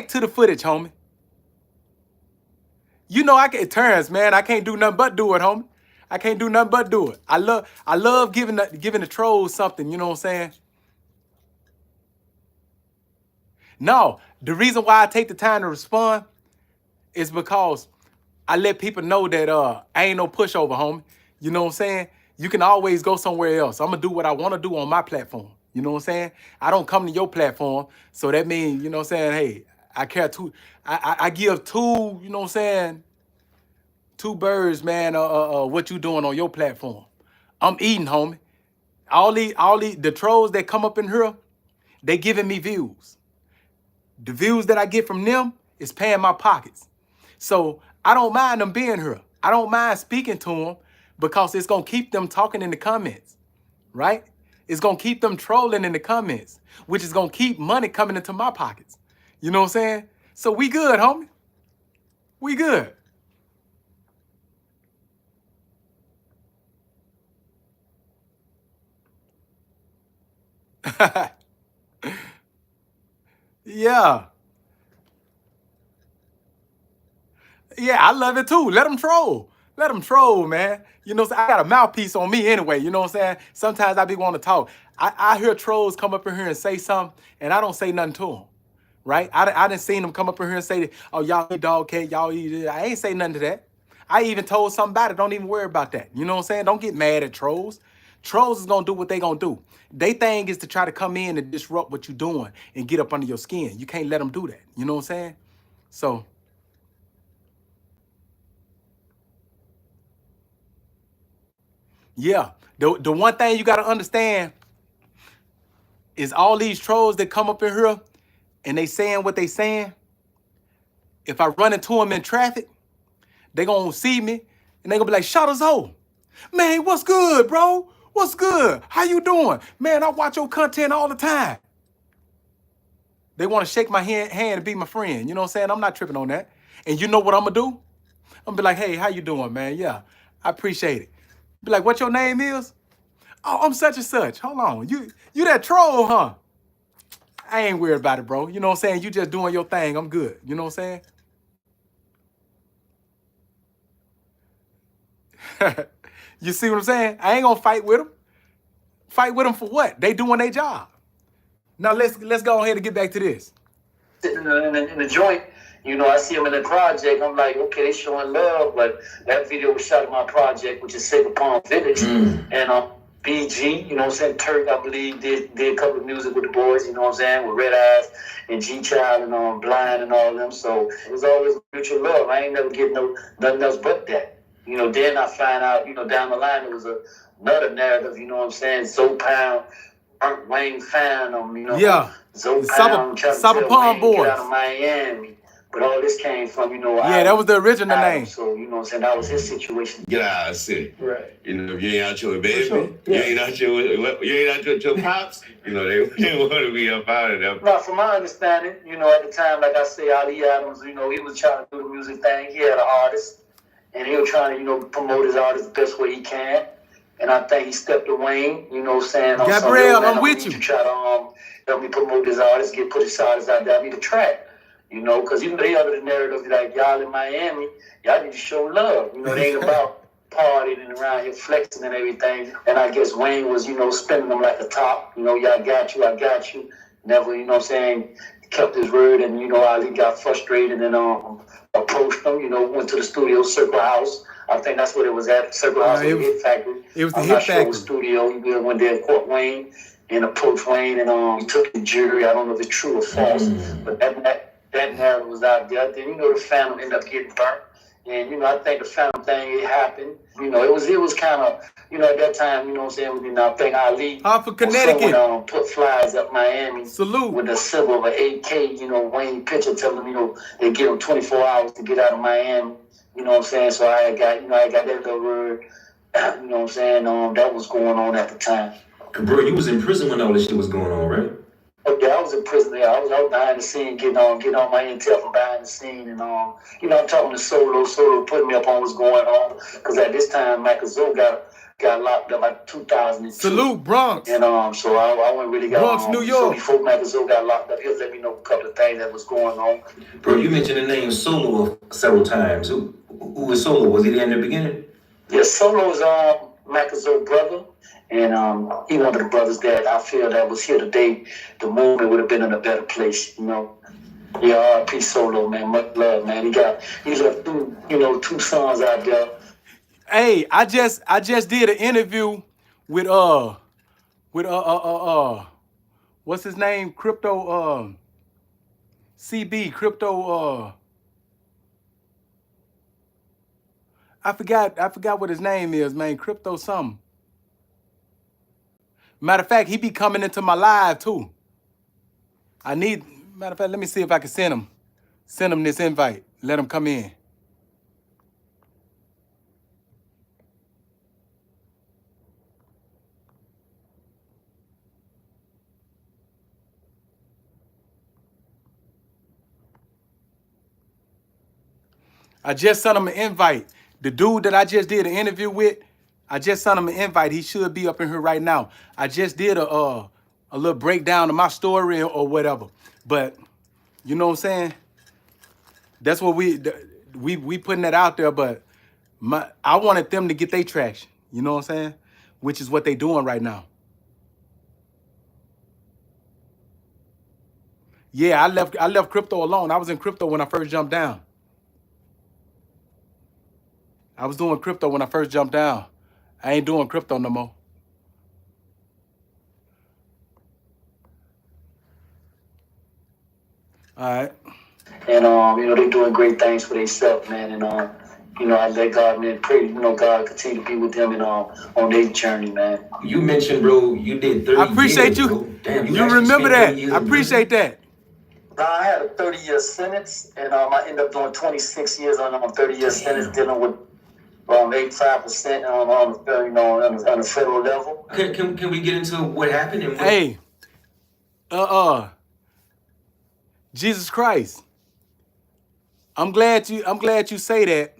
to the footage, homie. You know it turns, man. I can't do nothing but do it, homie. I can't do nothing but do it. I love giving the trolls something, you know what I'm saying? No, the reason why I take the time to respond is because I let people know that I ain't no pushover, homie. You know what I'm saying? You can always go somewhere else. I'm going to do what I want to do on my platform. You know what I'm saying? I don't come to your platform. So that means, you know what I'm saying, hey, I give two, you know what I'm saying, two birds, man, what you doing on your platform. I'm eating, homie. All the trolls that come up in here, they giving me views. The views that I get from them is paying my pockets. So I don't mind them being here. I don't mind speaking to them because it's going to keep them talking in the comments, right? It's going to keep them trolling in the comments, which is going to keep money coming into my pockets. You know what I'm saying? So we good, homie. We good. Yeah. Yeah, I love it too. Let them troll. Let them troll, man. You know, I got a mouthpiece on me anyway. You know what I'm saying? Sometimes I be wanting to talk. I hear trolls come up in here and say something, and I don't say nothing to them. Right? I didn't seen them come up in here and say, oh, y'all eat dog cake, y'all eat it. I ain't say nothing to that. I even told something about it. Don't even worry about that. You know what I'm saying? Don't get mad at trolls. Trolls is going to do what they going to do. They thing is to try to come in and disrupt what you're doing and get up under your skin. You can't let them do that. You know what I'm saying? So, yeah. The one thing you got to understand is all these trolls that come up in here and they saying what they saying. If I run into them in traffic, they gonna see me and they gonna be like, shout us out. Man, what's good, bro? What's good? How you doing? Man, I watch your content all the time. They want to shake my hand and be my friend. You know what I'm saying? I'm not tripping on that. And you know what I'm gonna do? I'm gonna be like, hey, how you doing, man? Yeah, I appreciate it. Be like, what your name is? Oh, I'm such and such. Hold on. You that troll, huh? I ain't worried about it, bro. You know what I'm saying? You just doing your thing. I'm good. You know what I'm saying? You see what I'm saying? I ain't gonna fight with them. Fight with them for what? They doing their job. Now let's go ahead and get back to this. Sitting in the joint, you know, I see them in the project. I'm like, okay, they showing love, but that video was shot in my project, which is Sabre Palm Village, and BG, you know what I'm saying? Turk, I believe, did a couple of music with the boys, you know what I'm saying, with Red Eyes and G Child and Blind and all of them. So it was always mutual love. I ain't never get nothing else but that. You know, then I find out, you know, down the line it was another narrative, you know what I'm saying? ZOE Pound, Wayne found them, you know. Yeah. ZOE Pound tried to tell Palm Wayne boys. get out of Miami. But all this came from, you know, yeah, that was the original name. So, you know what I'm saying, that was his situation. Get out of the city. Right. You know, if you ain't out here with baby, Sure. Yeah. you ain't out here with your pops, you know, they want to be up out of there. Now, from my understanding, you know, at the time, like I say, Ali Adams, you know, he was trying to do the music thing. He had an artist, and he was trying to, you know, promote his artist the best way he can. And I think he stepped away, you know, saying, Gabriel, I'm with you. To try to help me promote his artist, put his artist out there. I need a track. You know, because you know they under the narrative like y'all in Miami, y'all need to show love. You know, it ain't about partying and around here flexing and everything. And I guess Wayne was, you know, spinning them like a top. You know, y'all got you, I got you. Never, you know what I'm saying, kept his word. And, you know, Ali got frustrated and approached him, you know, went to the studio, Circle House. I think that's what it was at, Circle House, the Hit Factory. It was the I'm Hit not Factory. sure it was studio. He went there and caught Wayne and approached Wayne and he took the jury. I don't know if it's true or false, but that narrative was out there. Then, you know, the Phantom ended up getting burnt. And, you know, I think the Phantom thing, it happened. You know, it was kind of, you know, at that time, you know what I'm saying, you know, I think Ali for Connecticut. Someone, put flyers up Miami. Salute. With the symbol of an AK, you know, Wayne picture telling them, you know, they give him 24 hours to get out of Miami. You know what I'm saying? So I got that little word, you know what I'm saying, that was going on at the time. Bro, you was in prison when all this shit was going on, right? Yeah, I was in prison there. I was out behind the scene, getting on my intel from behind the scene, and you know, I'm talking to Solo putting me up on what's going on, because at this time, Macazoo got locked up like 2002. Salute, Bronx. And so I went really got Bronx, New York. So before Macazoo got locked up, he was letting me know a couple of things that was going on. Bro, you mentioned the name Solo several times. Who was Solo? Was he there in the beginning? Yeah, Solo is Macazoo brother. And he one of the brothers that I feel that was here today. The movement would have been in a better place, you know. Yeah, R.I.P. Solo, man. Much love, man. He left two sons out there. Hey, I just did an interview with what's his name? Crypto CB Crypto I forgot what his name is, man. Crypto something. Matter of fact, he be coming into my live too. Matter of fact, let me see if I can send him this invite. Let him come in. I just sent him an invite. The dude that I just did an interview with, I just sent him an invite. He should be up in here right now. I just did a a little breakdown of my story or whatever. But you know what I'm saying? That's what we putting that out there. But I wanted them to get their traction. You know what I'm saying? Which is what they doing right now. Yeah, I left crypto alone. I was in crypto when I first jumped down. I was doing crypto when I first jumped down. I ain't doing crypto no more. All right. And they doing great things for themselves, man. And I let God, man, pray, God continue to be with them and on their journey, man. You mentioned, bro, you did 30 I appreciate years, you. bro. Damn, you actually remember spent 30 that. years I in appreciate that. I had a 30-year sentence, and I ended up doing 26 years on a 30-year sentence, dealing with 85% on the federal level. Can we get into what happened and what? Hey, Jesus Christ. I'm glad you say that,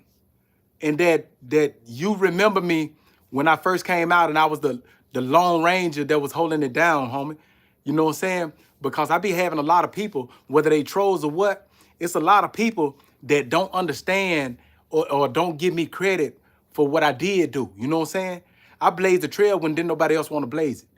and that you remember me when I first came out and I was the Lone Ranger that was holding it down, homie. You know what I'm saying? Because I be having a lot of people, whether they trolls or what, it's a lot of people that don't understand or don't give me credit for what I did do. You know what I'm saying? I blazed the trail when didn't nobody else want to blaze it.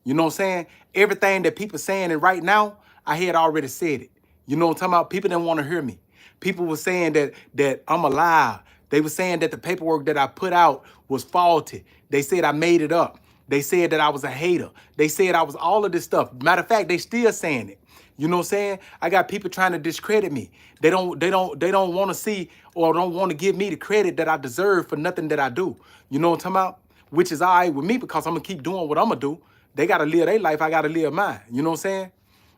You know what I'm saying? Everything that people saying and right now, I had already said it. You know what I'm talking about? People didn't want to hear me. People were saying that I'm a lie. They were saying that the paperwork that I put out was faulty. They said I made it up. They said that I was a hater. They said I was all of this stuff. Matter of fact, they still saying it. You know what I'm saying? I got people trying to discredit me. They don't want to see or don't want to give me the credit that I deserve for nothing that I do. You know what I'm talking about? Which is all right with me because I'm gonna keep doing what I'm gonna do. They gotta live their life, I gotta live mine. You know what I'm saying?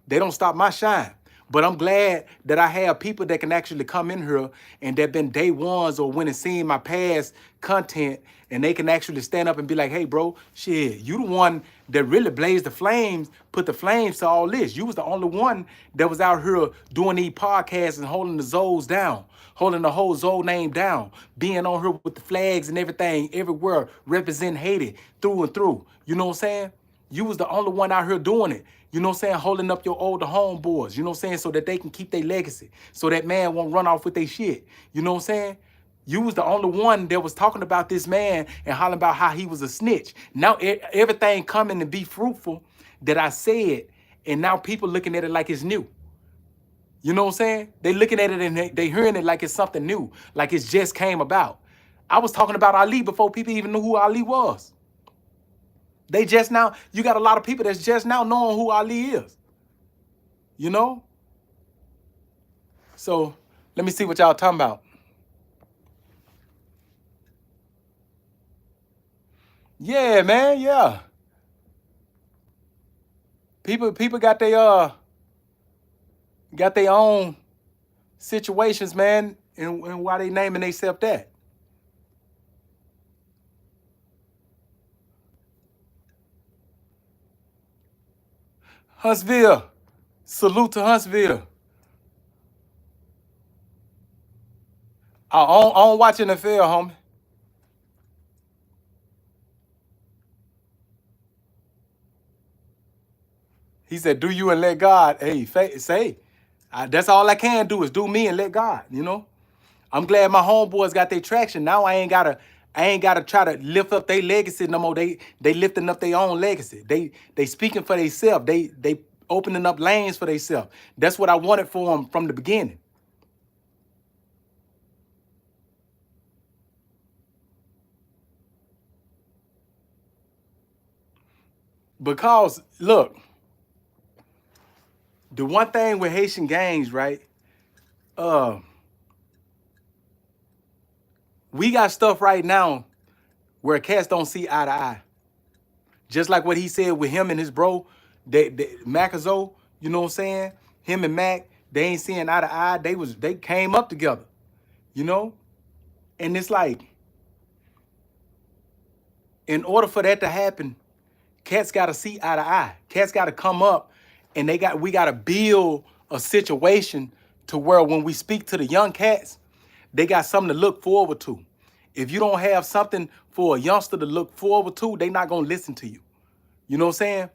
They don't stop my shine. But I'm glad that I have people that can actually come in here and that been day ones or when and seen my past content and they can actually stand up and be like, hey, bro, shit, you the one that really blazed the flames, put the flames to all this. You was the only one that was out here doing these podcasts and holding the Zoes down, holding the whole Zoe name down, being on here with the flags and everything, everywhere, representing Haiti through and through. You know what I'm saying? You was the only one out here doing it. You know what I'm saying? Holding up your older homeboys, you know what I'm saying? So that they can keep their legacy. So that man won't run off with their shit. You know what I'm saying? You was the only one that was talking about this man and hollering about how he was a snitch. Now everything coming to be fruitful that I said, and now people looking at it like it's new. You know what I'm saying? They looking at it and they hearing it like it's something new, like it's just came about. I was talking about Ali before people even knew who Ali was. They just now, you got a lot of people that's just now knowing who Ali is. You know? So let me see what y'all talking about. Yeah, man, yeah. People got their own situations, man, and why they naming themselves that. Huntsville. Salute to Huntsville. I don't watch NFL, homie. He said, do you and let God. Hey, say, that's all I can do is do me and let God, you know? I'm glad my homeboys got their traction. Now I ain't gotta try to lift up their legacy no more. They lifting up their own legacy. They speaking for themselves. They opening up lanes for themselves. That's what I wanted for them from the beginning. Because look, the one thing with Haitian gangs, right? We got stuff right now where cats don't see eye to eye. Just like what he said with him and his bro, Macazo, you know what I'm saying? Him and Mac, they ain't seeing eye to eye. They came up together, you know? And it's like, in order for that to happen, cats gotta see eye to eye. Cats gotta come up and we gotta build a situation to where when we speak to the young cats, they got something to look forward to. If you don't have something for a youngster to look forward to, they not gonna listen to you. You know what I'm saying?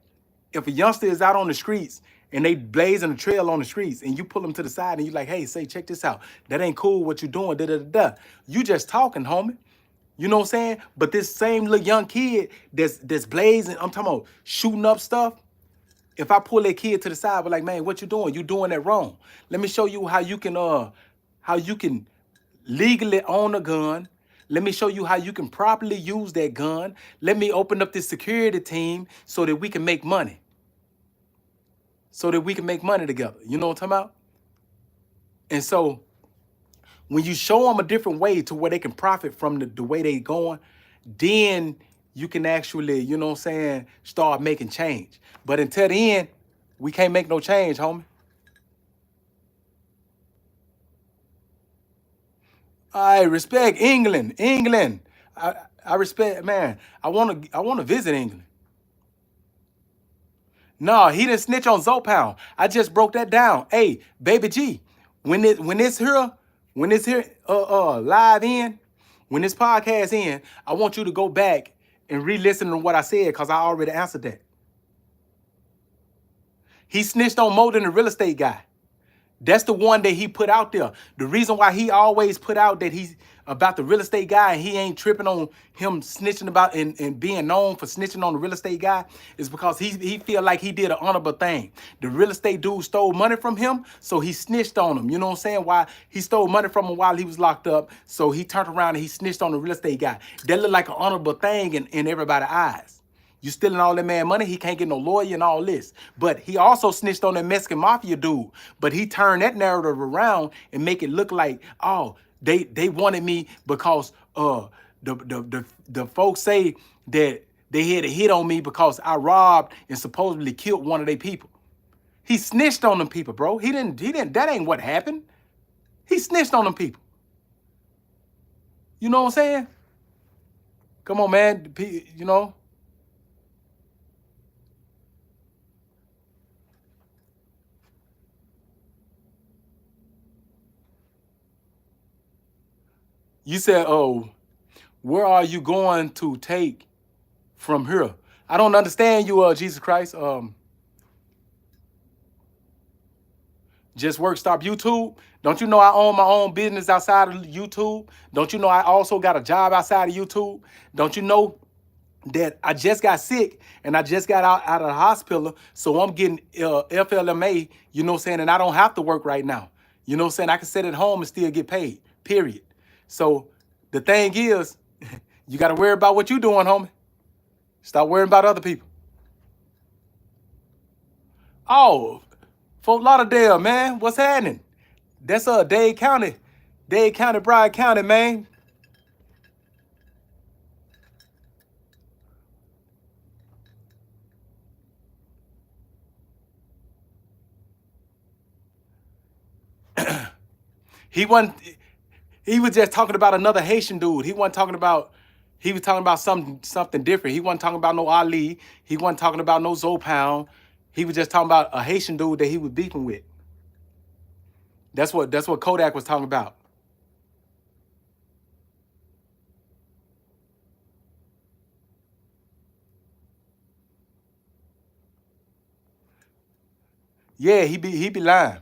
If a youngster is out on the streets and they blazing a trail on the streets and you pull them to the side and you like, hey, say, check this out. That ain't cool what you doing, da-da-da-da. You just talking, homie. You know what I'm saying? But this same little young kid that's blazing, I'm talking about shooting up stuff. If I pull that kid to the side, we're like, man, what you doing? You doing that wrong. Let me show you how you can legally own a gun. Let me show you how you can properly use that gun. Let me open up this security team so that we can make money. So that we can make money together. You know what I'm talking about? And so when you show them a different way to where they can profit from the way they going, then you can actually, you know what I'm saying, start making change. But until then, we can't make no change, homie. I respect England. I respect, man. I wanna visit England. No, he didn't snitch on ZOE Pound. I just broke that down. Hey, baby G, when it's here live in, when this podcast in, I want you to go back and re-listen to what I said because I already answered that. He snitched on more than the real estate guy. That's the one that he put out there. The reason why he always put out that he's about the real estate guy and he ain't tripping on him snitching about and being known for snitching on the real estate guy is because he feel like he did an honorable thing. The real estate dude stole money from him, so he snitched on him. You know what I'm saying? Why he stole money from him while he was locked up, so he turned around and he snitched on the real estate guy. That looked like an honorable thing in everybody's eyes. You stealing all that man money, he can't get no lawyer and all this. But he also snitched on that Mexican mafia dude. But he turned that narrative around and make it look like, oh, they wanted me because the folks say that they had a hit on me because I robbed and supposedly killed one of their people. He snitched on them people, bro. He didn't, that ain't what happened. He snitched on them people. You know what I'm saying? Come on, man. You know. You said, oh, where are you going to take from here? I don't understand you, Jesus Christ. Just work, stop YouTube. Don't you know I own my own business outside of YouTube? Don't you know I also got a job outside of YouTube? Don't you know that I just got sick and I just got out of the hospital, so I'm getting FLMA, you know what I'm saying, and I don't have to work right now. You know what I'm saying? I can sit at home and still get paid, period. So the thing is, you got to worry about what you doing, homie. Stop worrying about other people. Oh, Fort Lauderdale, man, what's happening? That's Dade County, Bryan County, man. He was just talking about another Haitian dude. He was talking about something different. He wasn't talking about no Ali. He wasn't talking about no ZOE Pound. He was just talking about a Haitian dude that he was beefing with. That's what Kodak was talking about. Yeah, he be lying.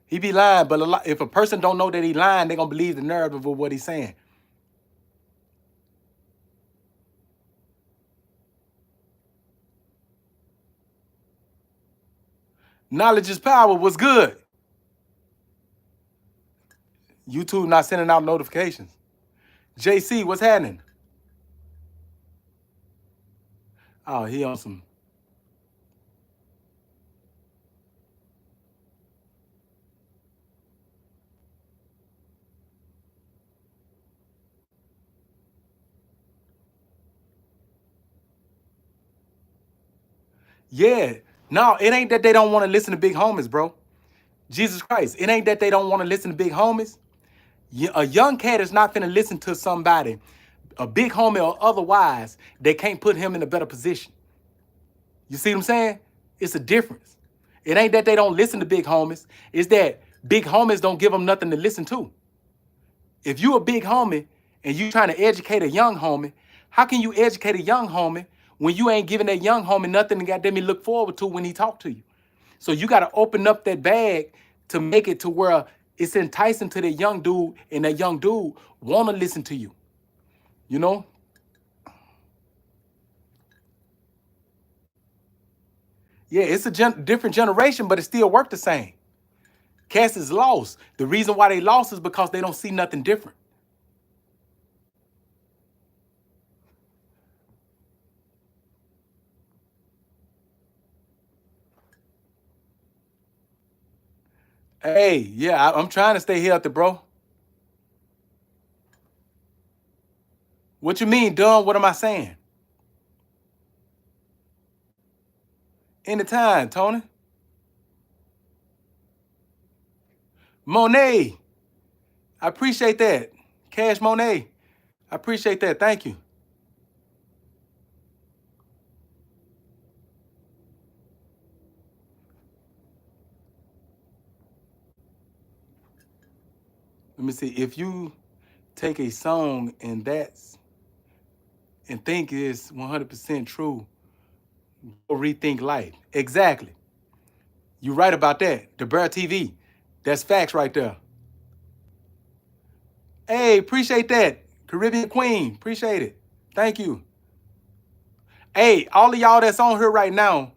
He be lying, but if a person don't know that he lying, they're gonna believe the narrative of what he's saying. Knowledge is power was good. YouTube not sending out notifications. JC, what's happening? Oh, he on some. Yeah. No, it ain't that they don't want to listen to big homies, bro. Jesus Christ. It ain't that they don't want to listen to big homies. A young cat is not finna listen to somebody, a big homie or otherwise, they can't put him in a better position. You see what I'm saying? It's a difference. It ain't that they don't listen to big homies. It's that big homies don't give them nothing to listen to. If you a big homie and you trying to educate a young homie, how can you educate a young homie when you ain't giving that young homie nothing to goddamn me look forward to when he talk to you. So you got to open up that bag to make it to where it's enticing to that young dude, and that young dude want to listen to you. You know? Yeah, it's a different generation, but it still work the same. Cats is lost. The reason why they lost is because they don't see nothing different. Hey, yeah, I'm trying to stay healthy, bro. What you mean, dumb? What am I saying? Anytime, Tony. Monet, I appreciate that. Cash Monet, I appreciate that. Thank you. Let me see. If you take a song and think it's 100% true, or rethink life. Exactly. You're right about that. The Bear TV. That's facts right there. Hey, appreciate that. Caribbean Queen. Appreciate it. Thank you. Hey, all of y'all that's on here right now,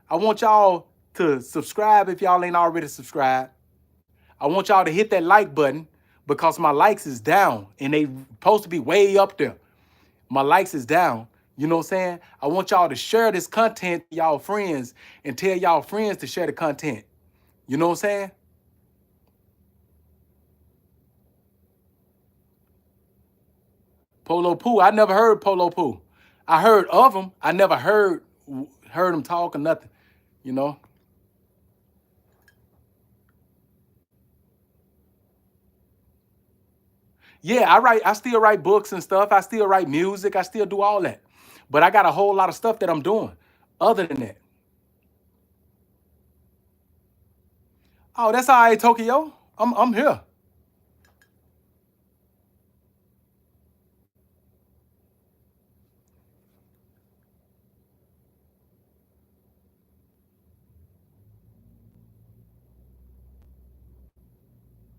I want y'all to subscribe if y'all ain't already subscribed. I want y'all to hit that like button because my likes is down and they supposed to be way up there. My likes is down. You know what I'm saying? I want y'all to share this content to y'all friends and tell y'all friends to share the content. You know what I'm saying? Polo Poo. I never heard Polo Poo. I heard of him. I never heard him talk or nothing. You know? Yeah, I still write books and stuff. I still write music. I still do all that. But I got a whole lot of stuff that I'm doing other than that. Oh, that's all right, Tokyo. I'm here.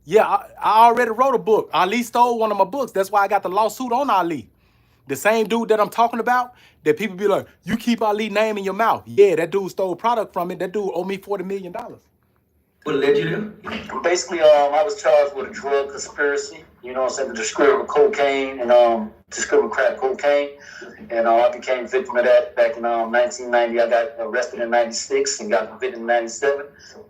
Yeah, I already wrote a book. Ali stole one of my books. That's why I got the lawsuit on Ali. The same dude that I'm talking about, that people be like, you keep Ali name in your mouth. Yeah, that dude stole product from it. That dude owe me $40 million. What led you there? Basically, I was charged with a drug conspiracy. You know what I'm saying? The distribution of cocaine and distributing crack cocaine. And I became victim of that back in 1990. I got arrested in 96 and got convicted in 97.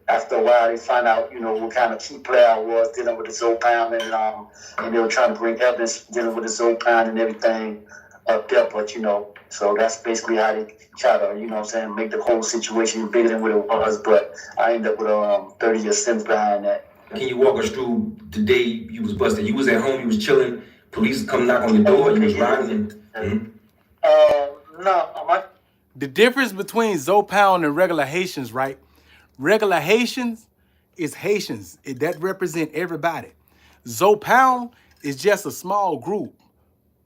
After a while, they found out, what kind of key player I was dealing with the ZOE Pound, and they were trying to bring evidence dealing with the ZOE Pound and everything up there. But, so that's basically how they try to, make the whole situation bigger than what it was. But I ended up with 30 years sentence behind that. Can you walk us through the day you was busted? You was at home, you was chilling, police come knock on your door, you was riding. No, the difference between ZOE Pound and regular Haitians, right? Regular Haitians is Haitians. That represent everybody. ZOE Pound is just a small group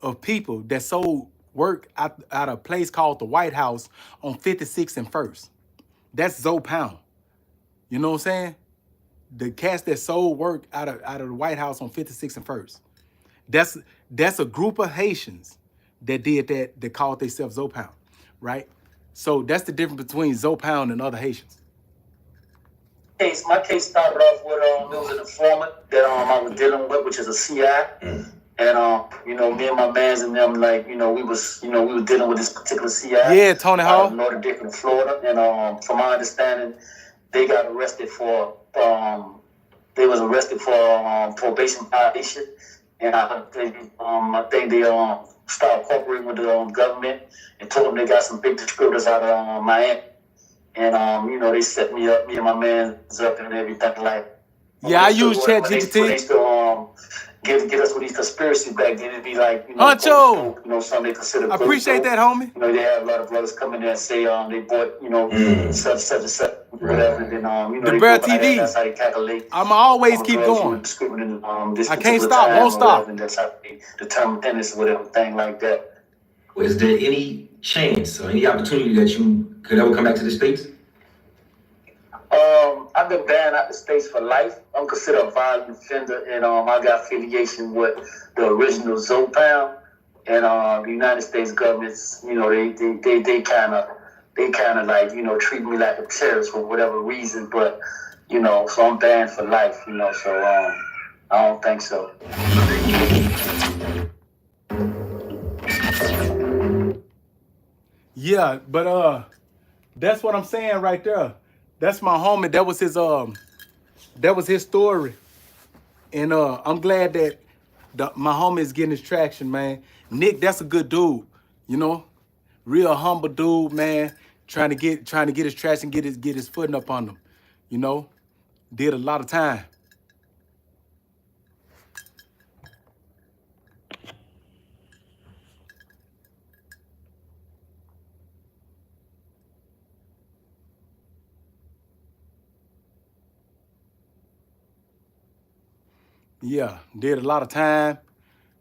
of people that sold work out a place called the White House on 56th and 1st. That's ZOE Pound. You know what I'm saying? The cats that sold work out of the White House on 56th and 1st. That's a group of Haitians that did that called themselves ZOE Pound, right? So that's the difference between ZOE Pound and other Haitians. My case started off with there was an informant that I was dealing with, which is a CI. And me and my mans and them, we were dealing with this particular CI. Yeah, Tony Hall. Northern Dickens, Florida. And from my understanding, they got arrested for probation violation. And I think they started cooperating with the government and told them they got some big distributors out of Miami. And they set me up, me and my mans up and everything Yeah, I use ChatGPT. They still get us with these conspiracies back then. It'd be like, Huncho! Some they consider. I appreciate that, homie. They have a lot of brothers come in there and say they bought, such and such, whatever. And then, the Bear TV. That's how they calculate. I'ma always keep going. I can't stop, won't stop. And that's how they determine tennis or whatever thing like that. Is there any chance or any opportunity that you could ever come back to the States? I've been banned out the States for life. I'm considered a violent offender, and I got affiliation with the original ZOE Pound, and the United States government's, they kind of like, treat me like a terrorist for whatever reason, but so I'm banned for life, so I don't think so. Yeah, but that's what I'm saying right there. That's my homie. That was his story. And I'm glad that my homie is getting his traction, man. Nick, that's a good dude, real humble dude, man. Trying to get his traction, get his footing up on them, Did a lot of time. Yeah, did a lot of time,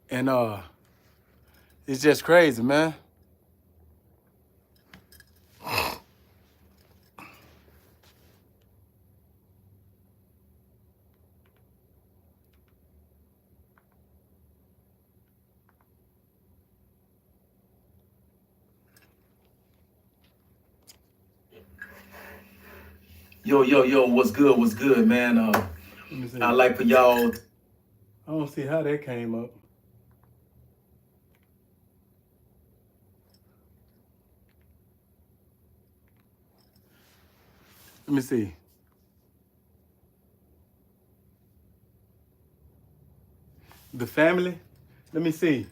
and it's just crazy, man. Yo, what's good, man? I'd like for y'all. I don't see how that came up. Let me see. The family? Let me see.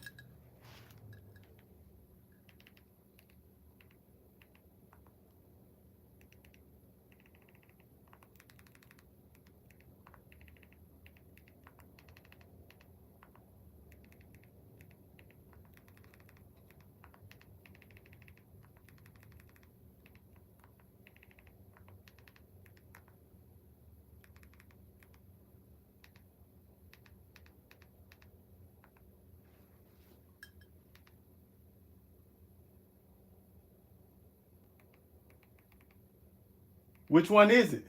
Which one is it?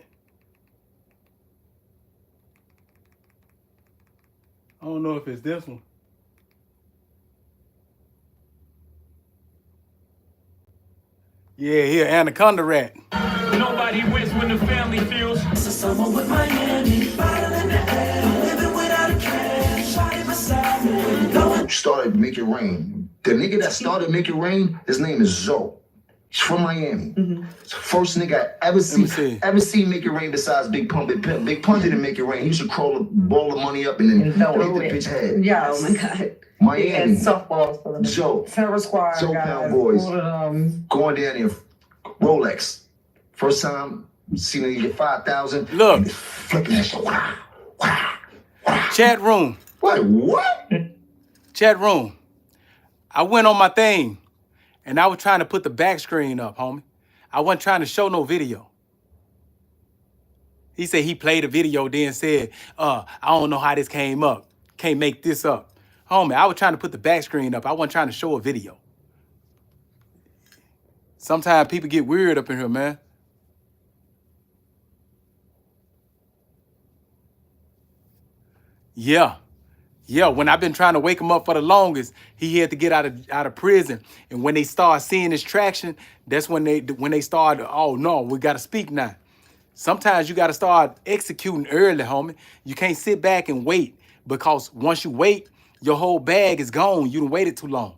I don't know if it's this one. Yeah, here, Anaconda Rat. Nobody wins when the family feels. It's a summer with Miami, bottle in the air, living without a care, shot beside me. Started Make It Rain. The nigga that started Make It Rain, his name is ZOE. He's from Miami. It's the first nigga I ever seen Make It Rain besides Big Pun. Big Pun didn't make it rain. He used to crawl a ball of money up and then throw it the bitch head. Yeah, oh my God. Miami. Softballs for them. ZOE. Terror Squad ZOE guys. Pound boys. Going down there. Rolex. First time seen him get 5,000. Look. Flipping that shit. Wow. Chat room. What? Chat room. I went on my thing, and I was trying to put the back screen up, homie. I wasn't trying to show no video. He said he played a video, then said, I don't know how this came up. Can't make this up. Homie, I was trying to put the back screen up. I wasn't trying to show a video. Sometimes people get weird up in here, man. Yeah, when I've been trying to wake him up for the longest, he had to get out of prison. And when they start seeing his traction, that's when they start, oh no, we gotta speak now. Sometimes you gotta start executing early, homie. You can't sit back and wait, because once you wait, your whole bag is gone. You done waited too long.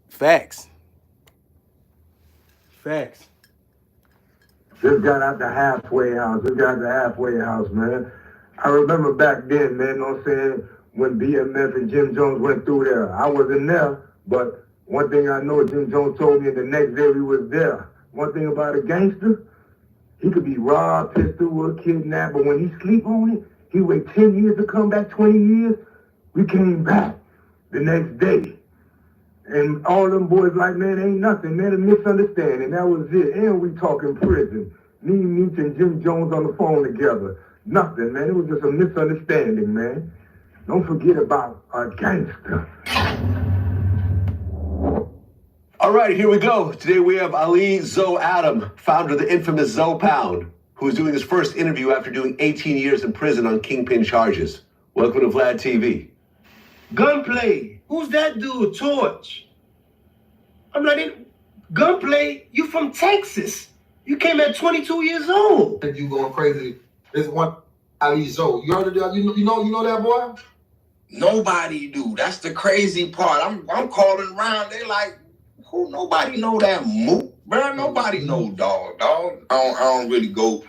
Facts. Just got out the halfway house, man. I remember back then, man, you know what I'm saying, when BMF and Jim Jones went through there. I wasn't there, but one thing I know, Jim Jones told me the next day we was there. One thing about a gangster, he could be robbed, pistol, or kidnapped, but when he sleep on it, he wait 10 years to come back, 20 years. We came back the next day. And all them boys like, man, ain't nothing, man, a misunderstanding. That was it. And we talking prison. Meech and Jim Jones on the phone together. Nothing, man. It was just a misunderstanding, man. Don't forget about a gangster. All right, here we go. Today we have Ali Zoe Adam, founder of the infamous ZOE Pound, who is doing his first interview after doing 18 years in prison on kingpin charges. Welcome to Vlad TV. Gunplay. Who's that dude? Torch. I'm like, Gunplay, you from Texas. You came at 22 years old. You going crazy. This one, Ali Zoe. You heard of that? You know that boy? Nobody do. That's the crazy part. I'm calling around. They like, who? Nobody know that moot, bro. Nobody know dog. I don't really go.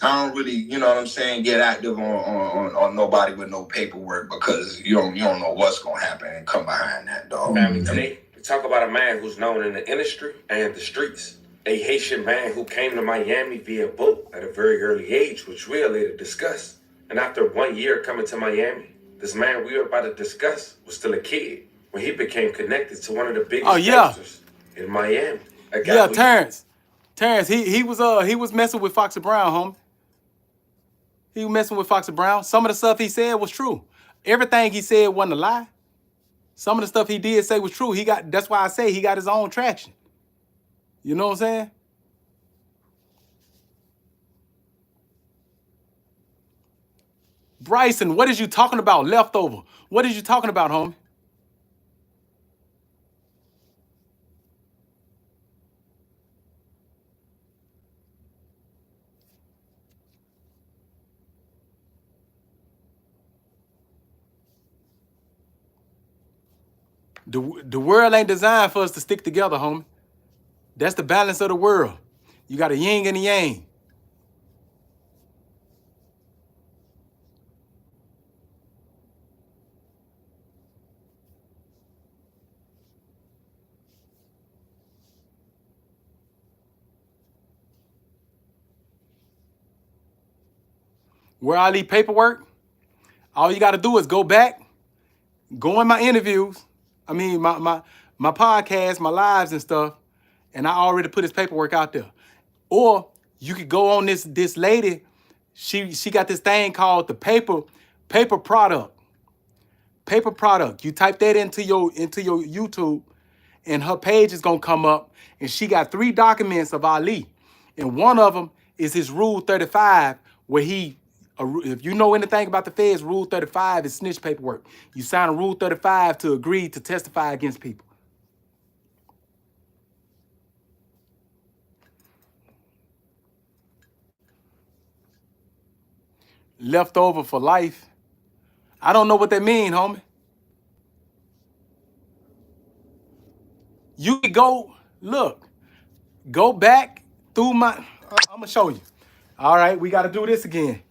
I don't really, you know what I'm saying, get active on nobody with no paperwork because you don't know what's gonna happen and come behind that dog. Family today, we talk about a man who's known in the industry and the streets. A Haitian man who came to Miami via boat at a very early age, which we'll later discuss. And after 1 year coming to Miami, this man we were about to discuss was still a kid when he became connected to one of the biggest gangsters in Miami. Terrence, he was messing with Foxy Brown, homie. He was messing with Foxy Brown. Some of the stuff he said was true. Everything he said wasn't a lie. Some of the stuff he did say was true. That's why I say he got his own traction. You know what I'm saying? Bryson, what is you talking about? Leftover. What is you talking about, homie? The world ain't designed for us to stick together, homie. That's the balance of the world. You got a yin and a yang. Where I leave paperwork, all you got to do is go back, go in my interviews, I mean, my podcast, my lives and stuff, and I already put his paperwork out there. Or you could go on this lady, she got this thing called the paper product. Paper product. You type that into your YouTube, and her page is gonna come up, and she got 3 documents of Ali. And one of them is his Rule 35, where if you know anything about the feds, Rule 35 is snitch paperwork. You sign a Rule 35 to agree to testify against people. Leftover for life. I don't know what that mean, homie. You could go back through my, I'm gonna show you. All right, we gotta do this again.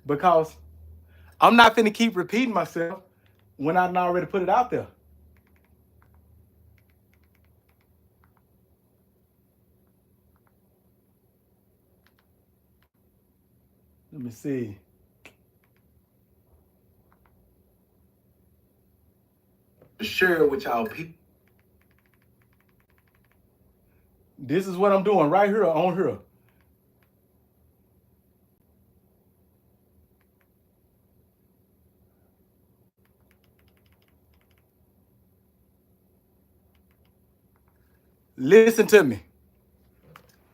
Because I'm not finna keep repeating myself when I already put it out there. Let me see. Share it with y'all people. This is what I'm doing right here on here. Listen to me.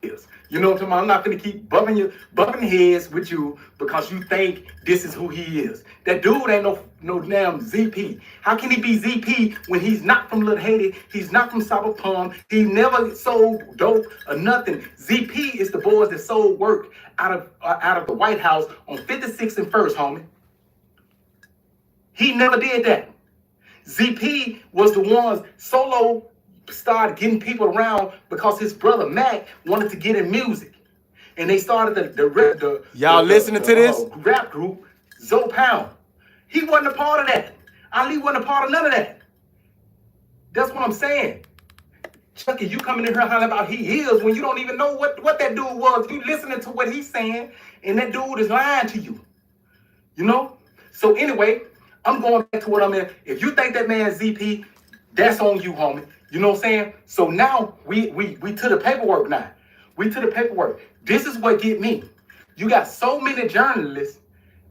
You know what I'm talking about? I'm not going to keep bumping heads with you because you think this is who he is. That dude ain't no damn ZP. How can he be ZP when he's not from Little Haiti? He's not from Cyber Palm. He never sold dope or nothing. ZP is the boys that sold work out of the White House on 56th and 1st, homie. He never did that. ZP was the ones solo started getting people around because his brother Mac wanted to get in music, and they started the y'all listening to this rap group ZOE Pound. He wasn't a part of that. Ali wasn't a part of none of that. That's what I'm saying. Chucky, you coming in here hollering about he is when you don't even know what that dude was. You listening to what he's saying, and that dude is lying to you. You know. So anyway, I'm going back to what I'm in. If you think that man's ZP, that's on you, homie. You know what I'm saying? So now we to the paperwork now. We to the paperwork. This is what get me. You got so many journalists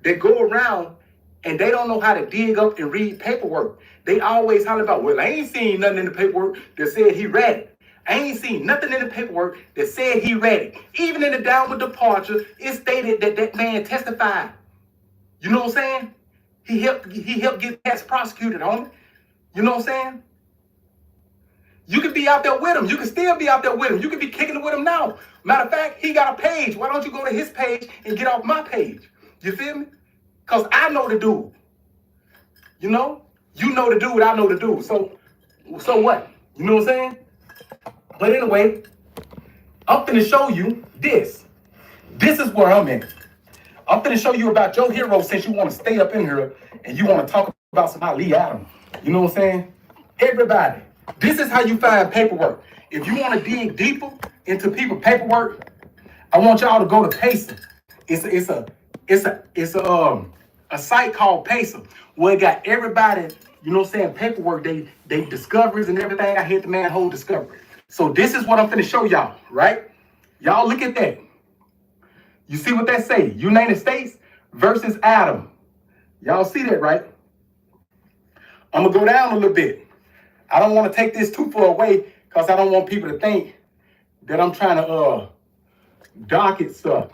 that go around and they don't know how to dig up and read paperwork. They always holler about, well, I ain't seen nothing in the paperwork that said he read it. I ain't seen nothing in the paperwork that said he read it. Even in the downward departure, it stated that that man testified. You know what I'm saying? He helped get cats prosecuted, homie. You know what I'm saying? You can be out there with him. You can still be out there with him. You can be kicking it with him now. Matter of fact, he got a page. Why don't you go to his page and get off my page? You feel me? Because I know the dude. You know? You know the dude, I know the dude. So what? You know what I'm saying? But anyway, I'm finna show you this. This is where I'm at. I'm finna show you about your hero since you want to stay up in here and you want to talk about some Ali Adam. You know what I'm saying? Everybody, this is how you find paperwork. If you want to dig deeper into people's paperwork, I want y'all to go to Pacer. It's a site called Pacer where it got everybody, you know what I'm saying, paperwork, they discoveries and everything. I hit the man whole discovery. So this is what I'm finna show y'all, right? Y'all look at that. You see what that say? United States versus Adam. Y'all see that, right? I'm gonna go down a little bit. I don't want to take this too far away because I don't want people to think that I'm trying to docket stuff.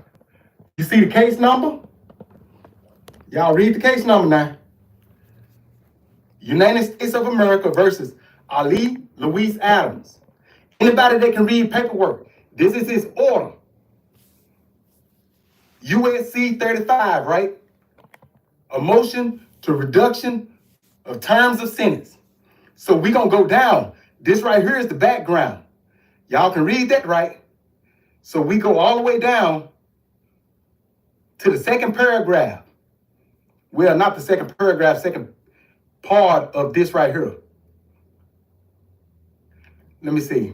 You see the case number? Y'all read the case number now. United States of America versus Ali Louise Adams. Anybody that can read paperwork, this is his order. USC 35, right? A motion to reduction of terms of sentence. So we gonna go down. This right here is the background. Y'all can read that, right? So we go all the way down to the second paragraph. Well, not the second paragraph, second part of this right here. Let me see.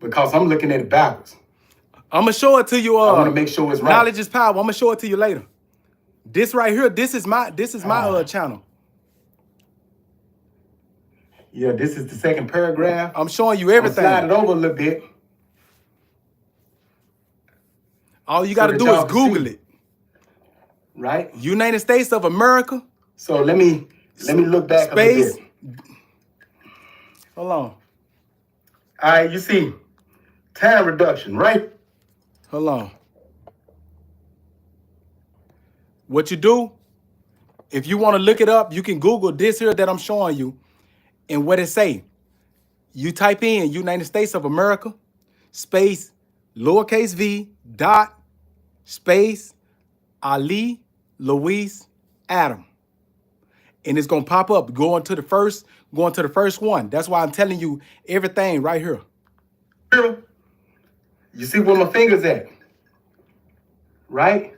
Because I'm looking at it backwards. I'm gonna show it to you. I want to make sure it's right. Knowledge is power. I'm gonna show it to you later. This right here, this is my channel. Yeah, this is the second paragraph. I'm showing you everything. Slide it over a little bit. All you gotta do is Google it. Right? United States of America. So let me look back space. A little bit. Hold on. All right, you see, time reduction, right? Hold on. What you do, if you want to look it up, you can Google this here that I'm showing you. And what it say, you type in United States of America, space, lowercase v, dot, space, Ali Louise Adam. And it's going to pop up going to the first one. That's why I'm telling you everything right here. You see where my finger's at? Right?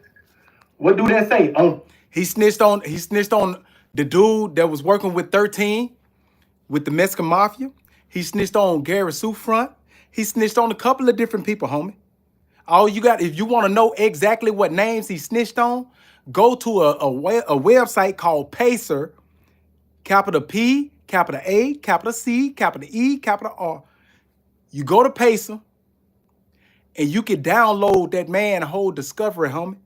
What do that say? He snitched on the dude that was working with 13 with the Mexican Mafia. He snitched on Gary Soufront. He snitched on a couple of different people, homie. All you got, if you want to know exactly what names he snitched on, go to a website called Pacer, capital P, capital A, capital C, capital E, capital R. You go to Pacer, and you can download that man whole discovery, homie.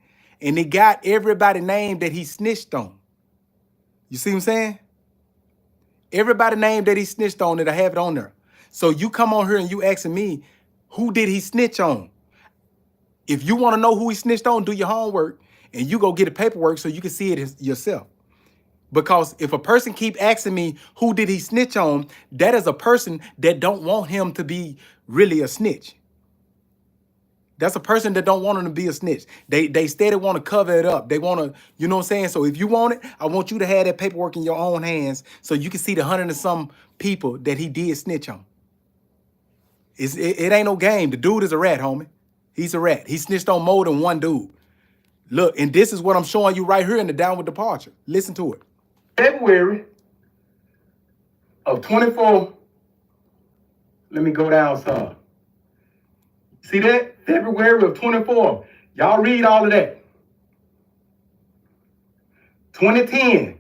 And it got everybody name that he snitched on. You see what I'm saying? Everybody name that he snitched on, that I have it on there. So you come on here and you asking me, who did he snitch on? If you want to know who he snitched on, do your homework and you go get the paperwork so you can see it yourself. Because if a person keep asking me, who did he snitch on? That is a person that don't want him to be really a snitch. That's a person that don't want him to be a snitch. They steady want to cover it up. They want to, you know what I'm saying? So if you want it, I want you to have that paperwork in your own hands so you can see the 100 and some people that he did snitch on. It ain't no game. The dude is a rat, homie. He's a rat. He snitched on more than one dude. Look, and this is what I'm showing you right here in the downward departure. Listen to it. February of 24. Let me go down some. See that? February of 24. Y'all read all of that. 2010.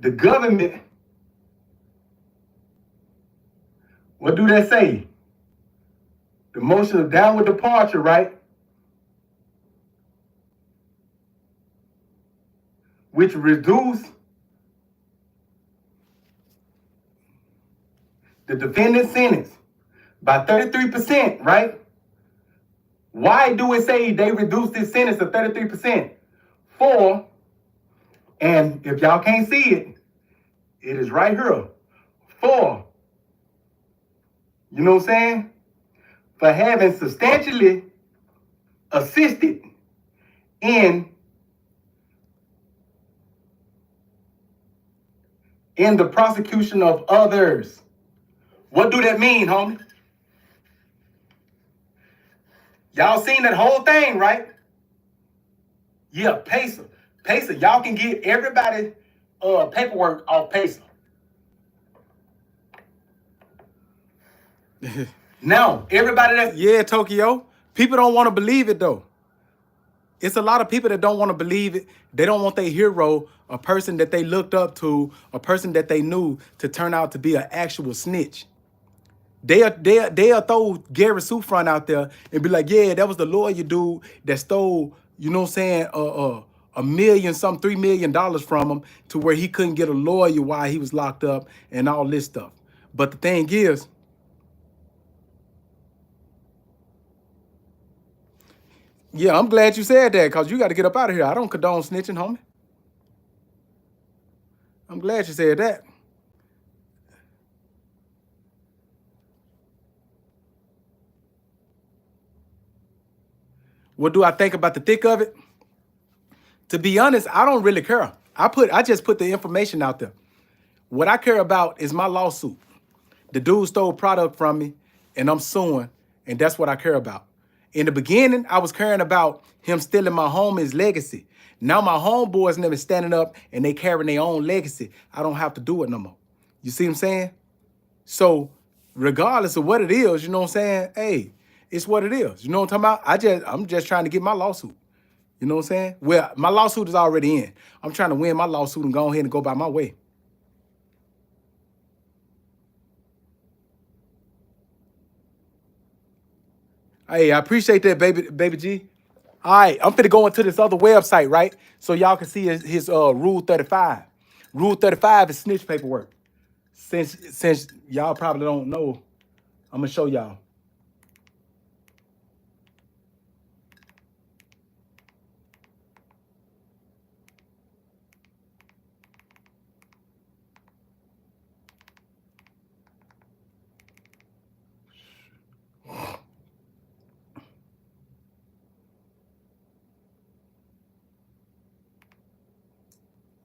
The government. What do they say? the motion of downward departure, right? Which reduce the defendant's sentence by 33%, right? Why do it say they reduced this sentence to 33%? For, and if y'all can't see it, it is right here. For, you know what I'm saying? For having substantially assisted in the prosecution of others. What do that mean, homie? Y'all seen that whole thing, right? Yeah, Pacer. Pacer, y'all can get everybody paperwork off Pacer. Now, everybody that's... Yeah, Tokyo. People don't want to believe it, though. It's a lot of people that don't want to believe it. They don't want their hero, a person that they looked up to, a person that they knew, to turn out to be an actual snitch. They'll throw Gary Sufran out there and be like, yeah, that was the lawyer dude that stole, you know what I'm saying, $3 million from him to where he couldn't get a lawyer while he was locked up and all this stuff. But the thing is, yeah, I'm glad you said that, because you got to get up out of here. I don't condone snitching, homie. I'm glad you said that. What do I think about the thick of it? To be honest, I don't really care. I just put the information out there. What I care about is my lawsuit. The dude stole product from me, and I'm suing, and that's what I care about. In the beginning, I was caring about him stealing my homie's legacy. Now my homeboys never standing up, and they carrying their own legacy. I don't have to do it no more. You see what I'm saying? So regardless of what it is, you know what I'm saying? Hey, it's what it is. You know what I'm talking about? I'm just trying to get my lawsuit. You know what I'm saying? Well, my lawsuit is already in. I'm trying to win my lawsuit and go ahead and go by my way. Hey, I appreciate that, baby G. All right, I'm finna go into this other website, right? So y'all can see his Rule 35. Rule 35 is snitch paperwork. Since y'all probably don't know, I'm gonna show y'all.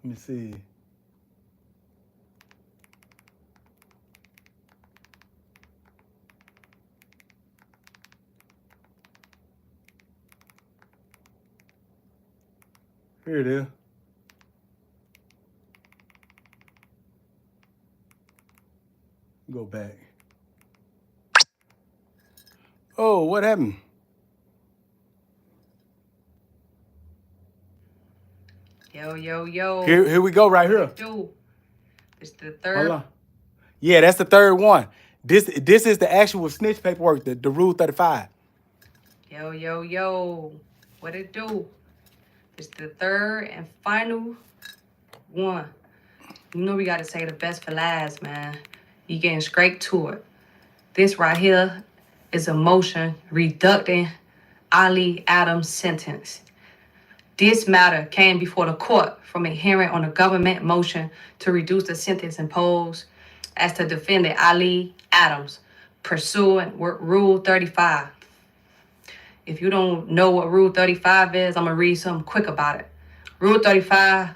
Let me see. Here it is. Go back. Oh, what happened? Yo. Here we go right here. It's the third. Hold on. Yeah, that's the third one. This is the actual snitch paperwork, the Rule 35. Yo. What it do? It's the third and final one. You know we gotta say the best for last, man. You getting straight to it. This right here is a motion reducting Ali Adams' sentence. This matter came before the court from a hearing on a government motion to reduce the sentence imposed as to defendant Ali Adams, pursuant Rule 35. If you don't know what Rule 35 is, I'm going to read something quick about it. Rule 35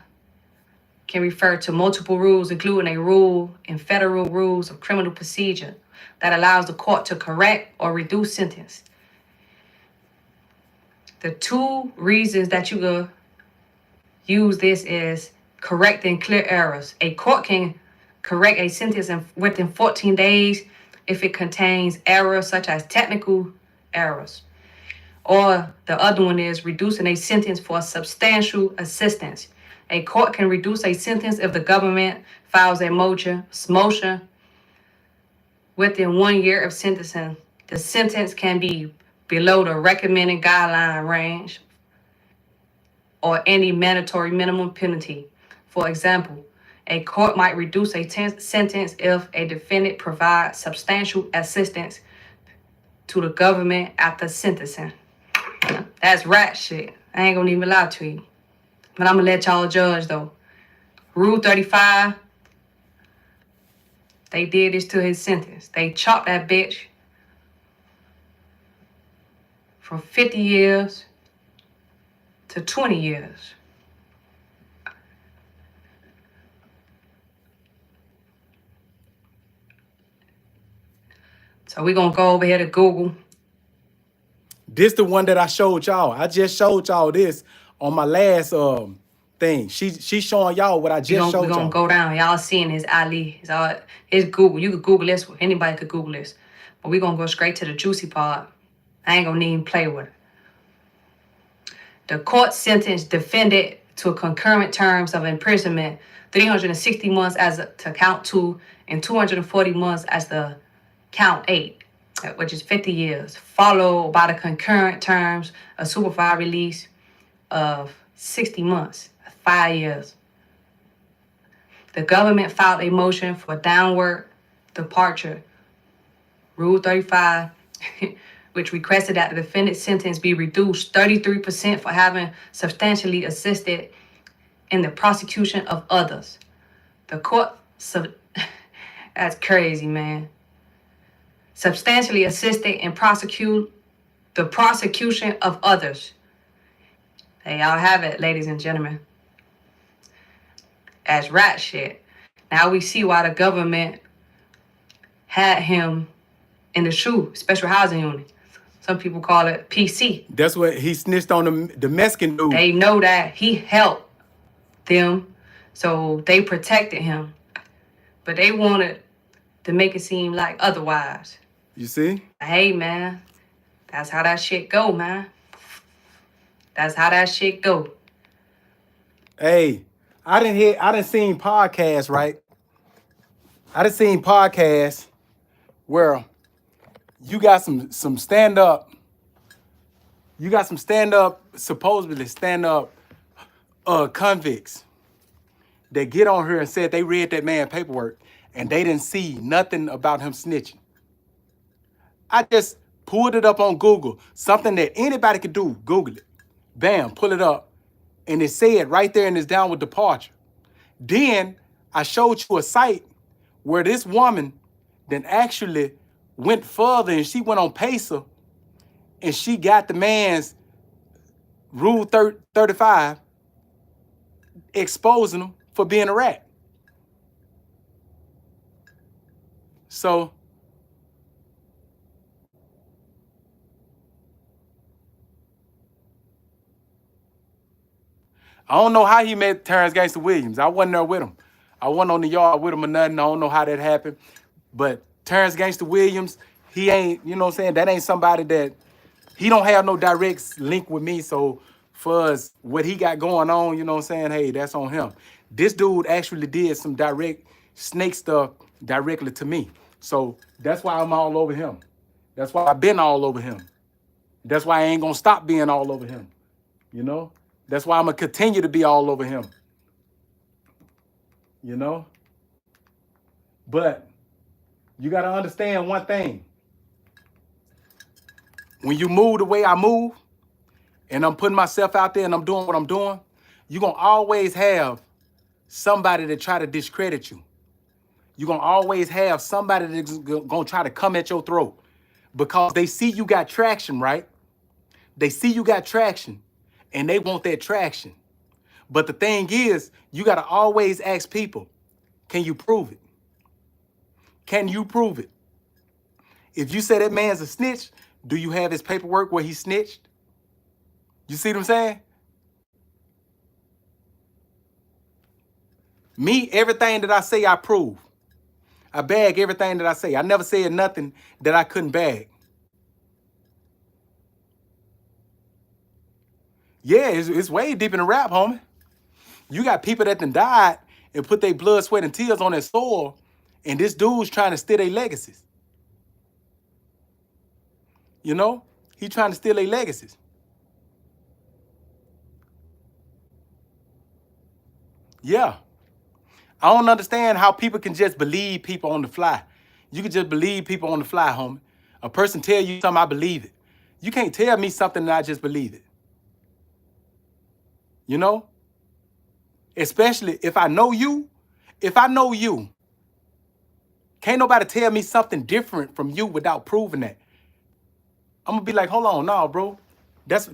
can refer to multiple rules, including a rule in federal rules of criminal procedure that allows the court to correct or reduce sentence. The two reasons that you could use this is correcting clear errors. A court can correct a sentence within 14 days if it contains errors such as technical errors. Or the other one is reducing a sentence for substantial assistance. A court can reduce a sentence if the government files a motion within 1 year of sentencing the sentence can be below the recommended guideline range or any mandatory minimum penalty. For example, a court might reduce a sentence if a defendant provides substantial assistance to the government after sentencing. That's rat shit. I ain't gonna even lie to you. But I'm gonna let y'all judge though. Rule 35, they did this to his sentence. They chopped that bitch from 50 years to 20 years. So we're gonna go over here to Google. This the one that I showed y'all. I just showed y'all this on my last thing. She's showing y'all what I just showed y'all. We're gonna go down. Y'all seeing his Ali. It's Google. You could Google this. Anybody could Google this. But we're gonna go straight to the juicy part. I ain't gonna even play with it. The court sentenced defendant to concurrent terms of imprisonment, 360 months to count 2 and 240 months as the count 8, which is 50 years, followed by the concurrent terms of supervised release of 60 months, 5 years. The government filed a motion for downward departure, Rule 35, which requested that the defendant's sentence be reduced 33% for having substantially assisted in the prosecution of others. The court, that's crazy, man. Substantially assisted in the prosecution of others. There y'all have it, ladies and gentlemen. That's rat shit. Now we see why the government had him in the SHU, Special Housing Unit. Some people call it PC. That's what he snitched on the Mexican dude. They know that he helped them, so they protected him. But they wanted to make it seem like otherwise. You see? Hey, man, that's how that shit go, man. That's how that shit go. Hey, I done seen podcasts, right? I done seen podcasts where you got some stand-up, supposedly stand-up convicts that get on here and said they read that man paperwork and they didn't see nothing about him snitching. I just pulled it up on Google, something that anybody could do. Google it. Bam, pull it up. And it said right there in this downward departure. Then I showed you a site where this woman then actually went further and she went on Pacer and she got the man's Rule 35 exposing him for being a rat. So I don't know how he met Terrence Gangster Williams. I wasn't there with him. I wasn't on the yard with him or nothing. I don't know how that happened. But Terrence Gangster Williams, he ain't, you know what I'm saying? That ain't somebody that, he don't have no direct link with me. So for us, what he got going on, you know what I'm saying? Hey, that's on him. This dude actually did some direct snake stuff directly to me. So that's why I'm all over him. That's why I've been all over him. That's why I ain't gonna stop being all over him. You know? That's why I'm gonna continue to be all over him. You know? But you gotta understand one thing. When you move the way I move, and I'm putting myself out there and I'm doing what I'm doing, you're gonna always have somebody that try to discredit you. You're gonna always have somebody that's gonna try to come at your throat because they see you got traction, right? They see you got traction and they want that traction. But the thing is, you gotta always ask people, can you prove it? Can you prove it? If you say that man's a snitch, do you have his paperwork where he snitched? You see what I'm saying? Me, everything that I say, I prove. I bag everything that I say. I never said nothing that I couldn't bag. Yeah, it's way deep in the rap, homie. You got people that done died and put their blood, sweat, and tears on their soil, and this dude's trying to steal their legacies. You know, he trying to steal their legacies. Yeah. I don't understand how people can just believe people on the fly. You can just believe people on the fly, homie. A person tell you something, I believe it. You can't tell me something and I just believe it. You know? Especially if I know you, can't nobody tell me something different from you without proving that. I'm gonna be like, hold on, no, bro. That's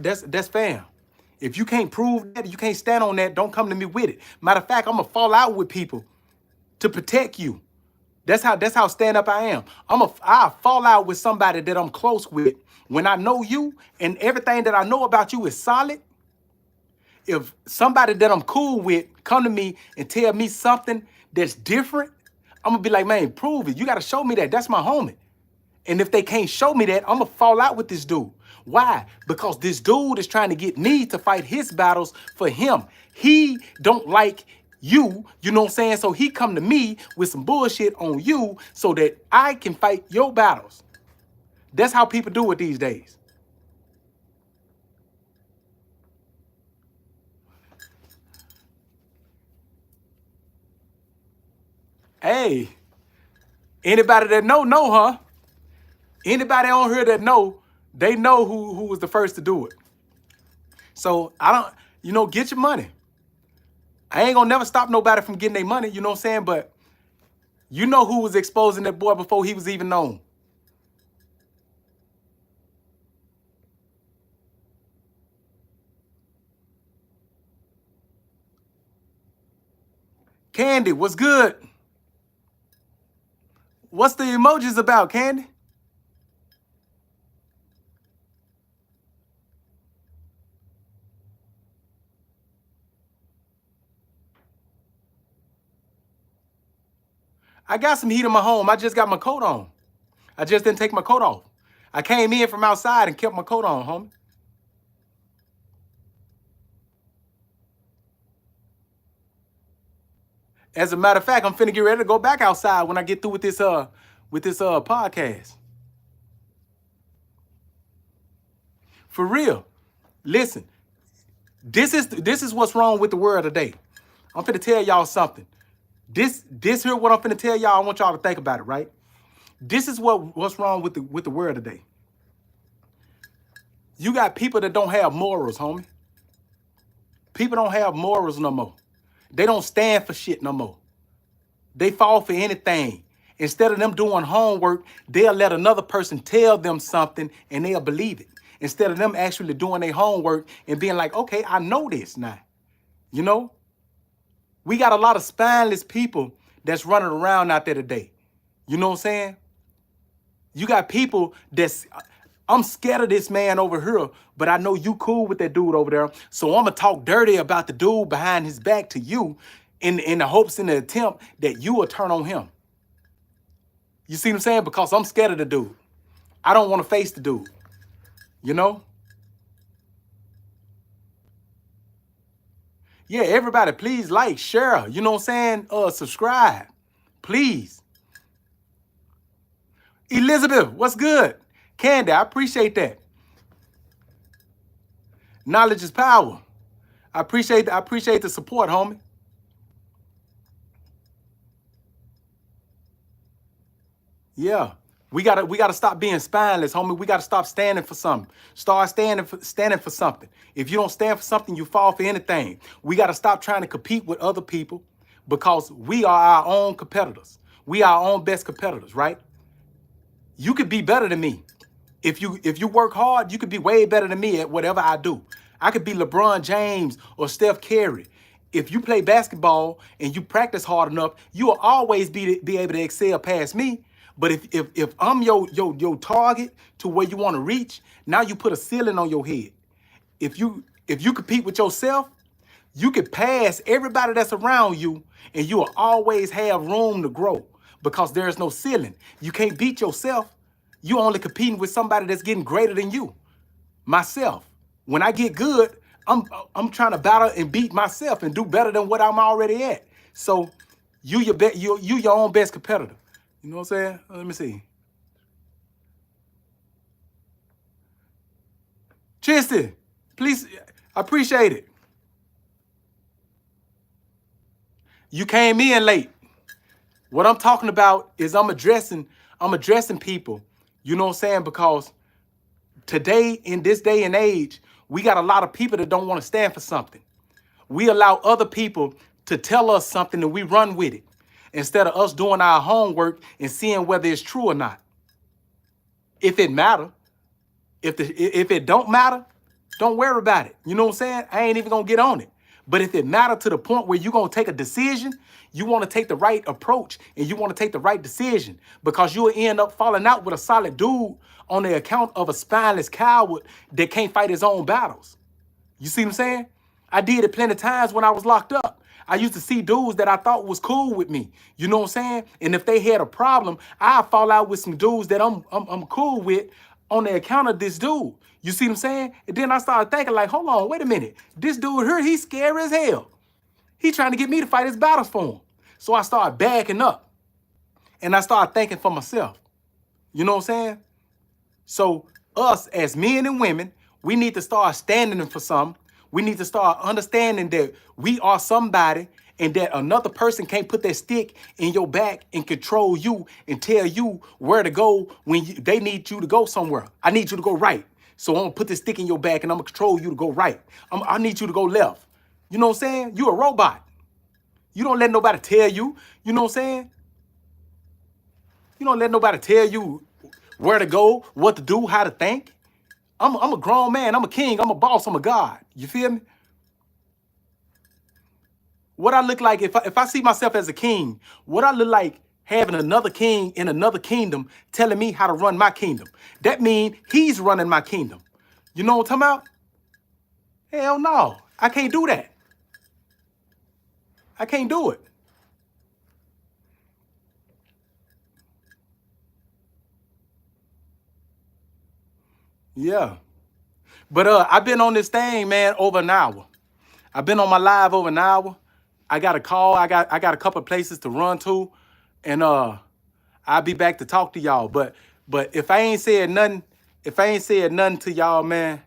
fam. If you can't prove that, you can't stand on that, don't come to me with it. Matter of fact, I'm gonna fall out with people to protect you. That's how stand up I am. I'll fall out with somebody that I'm close with when I know you and everything that I know about you is solid. If somebody that I'm cool with come to me and tell me something that's different, I'm gonna be like, man, prove it. You gotta show me that. That's my homie. And if they can't show me that, I'm gonna fall out with this dude. Why? Because this dude is trying to get me to fight his battles for him. He don't like you, you know what I'm saying? So he come to me with some bullshit on you so that I can fight your battles. That's how people do it these days. Hey, anybody that know, huh? Anybody on here that know, they know who was the first to do it. So I don't, get your money. I ain't gonna never stop nobody from getting their money, you know what I'm saying? But you know who was exposing that boy before he was even known. Candy, what's good? What's the emojis about, Candy? I got some heat in my home. I just got my coat on. I just didn't take my coat off. I came in from outside and kept my coat on, homie. As a matter of fact, I'm finna get ready to go back outside when I get through with this podcast. For real. Listen, this is what's wrong with the world today. I'm finna tell y'all something. This here what I'm finna tell y'all. I want y'all to think about it, right? This is what's wrong with the world today. You got people that don't have morals, homie. People don't have morals no more. They don't stand for shit no more. They fall for anything. Instead of them doing homework, they'll let another person tell them something and they'll believe it. Instead of them actually doing their homework and being like, okay, I know this now. You know? We got a lot of spineless people that's running around out there today. You know what I'm saying? You got people I'm scared of this man over here, but I know you cool with that dude over there. So I'm going to talk dirty about the dude behind his back to you in the hopes and the attempt that you will turn on him. You see what I'm saying? Because I'm scared of the dude. I don't want to face the dude. You know? Yeah, everybody, please like, share. You know what I'm saying? Subscribe. Please. Elizabeth, what's good? Candy, I appreciate that. Knowledge is power. I appreciate the support, homie. Yeah. We gotta stop being spineless, homie. We gotta stop standing for something. Start standing for something. If you don't stand for something, you fall for anything. We gotta stop trying to compete with other people because we are our own competitors. We are our own best competitors, right? You could be better than me. If you work hard, you could be way better than me at whatever I do. I could be LeBron James or Steph Curry. If you play basketball and you practice hard enough, you will always be able to excel past me. But if I'm your target to where you want to reach, now you put a ceiling on your head. If you compete with yourself, you can pass everybody that's around you and you will always have room to grow because there is no ceiling. You can't beat yourself. You only competing with somebody that's getting greater than you. Myself. When I get good, I'm trying to battle and beat myself and do better than what I'm already at. So you your own best competitor. You know what I'm saying? Let me see. Tristan, please, I appreciate it. You came in late. What I'm talking about is I'm addressing people, you know what I'm saying? Because today, in this day and age, we got a lot of people that don't want to stand for something. We allow other people to tell us something and we run with it instead of us doing our homework and seeing whether it's true or not. If it matter, if it don't matter, don't worry about it. You know what I'm saying? I ain't even gonna get on it. But if it matter to the point where you're gonna take a decision, you want to take the right approach and you want to take the right decision, because you'll end up falling out with a solid dude on the account of a spineless coward that can't fight his own battles. You see what I'm saying? I did it plenty of times when I was locked up. I used to see dudes that I thought was cool with me. You know what I'm saying? And if they had a problem, I'd fall out with some dudes that I'm cool with on the account of this dude. You see what I'm saying? And then I started thinking like, hold on, wait a minute. This dude here, he's scary as hell. He trying to get me to fight his battles for him. So I started backing up. And I started thinking for myself. You know what I'm saying? So us as men and women, we need to start standing for something. We need to start understanding that we are somebody and that another person can't put that stick in your back and control you and tell you where to go when they need you to go somewhere. I need you to go right. So I'm gonna put this stick in your back and I'm gonna control you to go right. I need you to go left. You know what I'm saying? You're a robot. You don't let nobody tell you. You know what I'm saying? You don't let nobody tell you where to go, what to do, how to think. I'm a grown man. I'm a king. I'm a boss. I'm a god. You feel me? What I look like if I see myself as a king, what I look like having another king in another kingdom telling me how to run my kingdom. That means he's running my kingdom. You know what I'm talking about? Hell no. I can't do that. I can't do it. Yeah. But I've been on this thing, man, over an hour. I've been on my live over an hour. I got a call. I got a couple of places to run to. And I'll be back to talk to y'all. But if I ain't said nothing to y'all, man,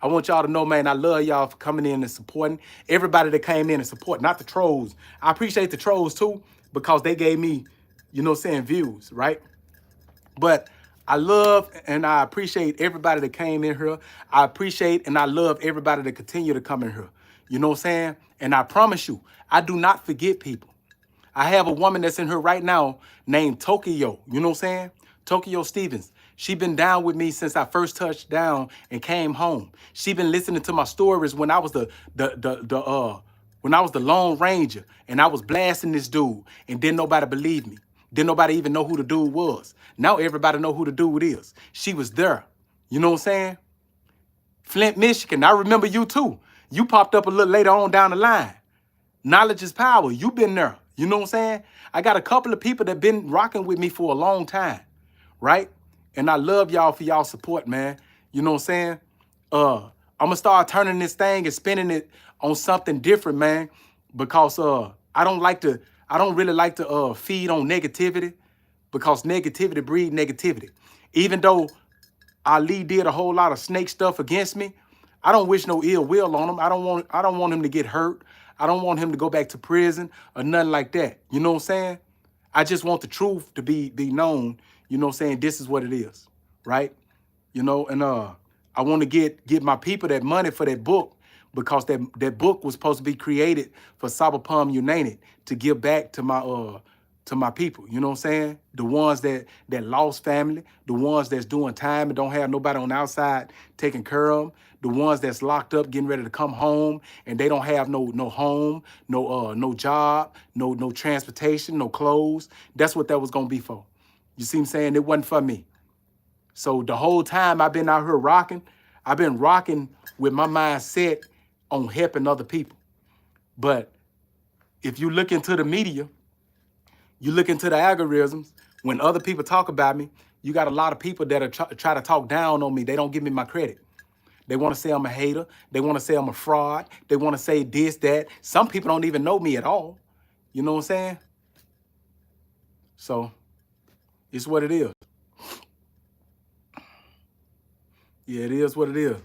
I want y'all to know, man, I love y'all for coming in and supporting. Everybody that came in and support, not the trolls. I appreciate the trolls too, because they gave me, you know what I'm saying, views, right? But I love and I appreciate everybody that came in here. I appreciate and I love everybody that continue to come in here. You know what I'm saying? And I promise you, I do not forget people. I have a woman that's in here right now named Tokyo. You know what I'm saying? Tokyo Stevens. She been down with me since I first touched down and came home. She been listening to my stories when I was the Lone Ranger and I was blasting this dude and didn't nobody believe me. Didn't nobody even know who the dude was. Now everybody know who the dude is. She was there. You know what I'm saying? Flint, Michigan. I remember you too. You popped up a little later on down the line. Knowledge is power. You been there. You know what I'm saying? I got a couple of people that been rocking with me for a long time, right? And I love y'all for y'all support, man. You know what I'm saying? I'm gonna start turning this thing and spinning it on something different, man, because I don't really like to feed on negativity, because negativity breeds negativity. Even though Ali did a whole lot of snake stuff against me, I don't wish no ill will on him. I don't want him to get hurt. I don't want him to go back to prison or nothing like that. You know what I'm saying? I just want the truth to be known. You know what I'm saying? This is what it is, right? You know, and I want to get my people that money for that book, because that book was supposed to be created for Cyberpunk United to give back to my people. You know what I'm saying? The ones that lost family, the ones that's doing time and don't have nobody on the outside taking care of them, the ones that's locked up getting ready to come home and they don't have no home, no job, no transportation, no clothes. That's what that was gonna be for. You see what I'm saying? It wasn't for me. So the whole time I've been out here rocking, I've been rocking with my mindset on helping other people. But if you look into the media, you look into the algorithms, when other people talk about me, you got a lot of people that are try to talk down on me. They don't give me my credit. They want to say I'm a hater. They want to say I'm a fraud. They want to say this, that. Some people don't even know me at all. You know what I'm saying? So it's what it is. Yeah, it is what it is.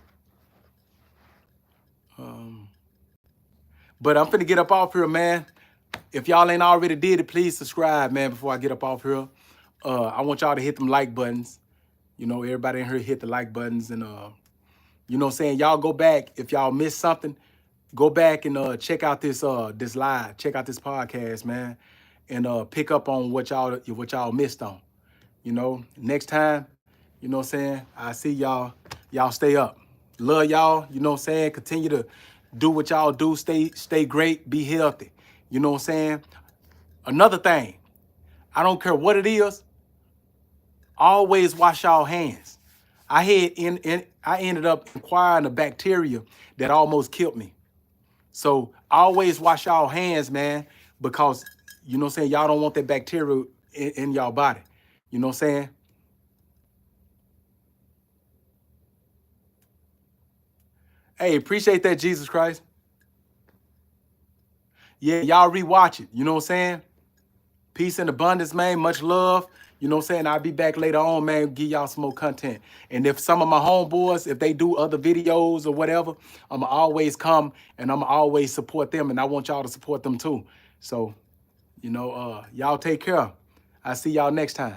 But I'm finna get up off here, man. If y'all ain't already did it, please subscribe, man, before I get up off here. I want y'all to hit them like buttons. You know, everybody in here hit the like buttons. And, you know what I'm saying? Y'all go back. If y'all missed something, go back and check out this this live. Check out this podcast, man. And pick up on what y'all missed on. You know, next time, you know what I'm saying? I see y'all. Y'all stay up. Love y'all. You know what I'm saying? Continue to do what y'all do. Stay great. Be healthy. You know what I'm saying? Another thing, I don't care what it is, always wash y'all hands. I ended up acquiring a bacteria that almost killed me. So always wash y'all hands, man, because, you know what I'm saying, y'all don't want that bacteria in y'all body. You know what I'm saying? Hey, appreciate that, Jesus Christ. Yeah, y'all rewatch it. You know what I'm saying? Peace and abundance, man. Much love. You know what I'm saying? I'll be back later on, man. Give y'all some more content. And if some of my homeboys, if they do other videos or whatever, I'm going to always come and I'm going to always support them. And I want y'all to support them too. So, you know, y'all take care. I'll see y'all next time.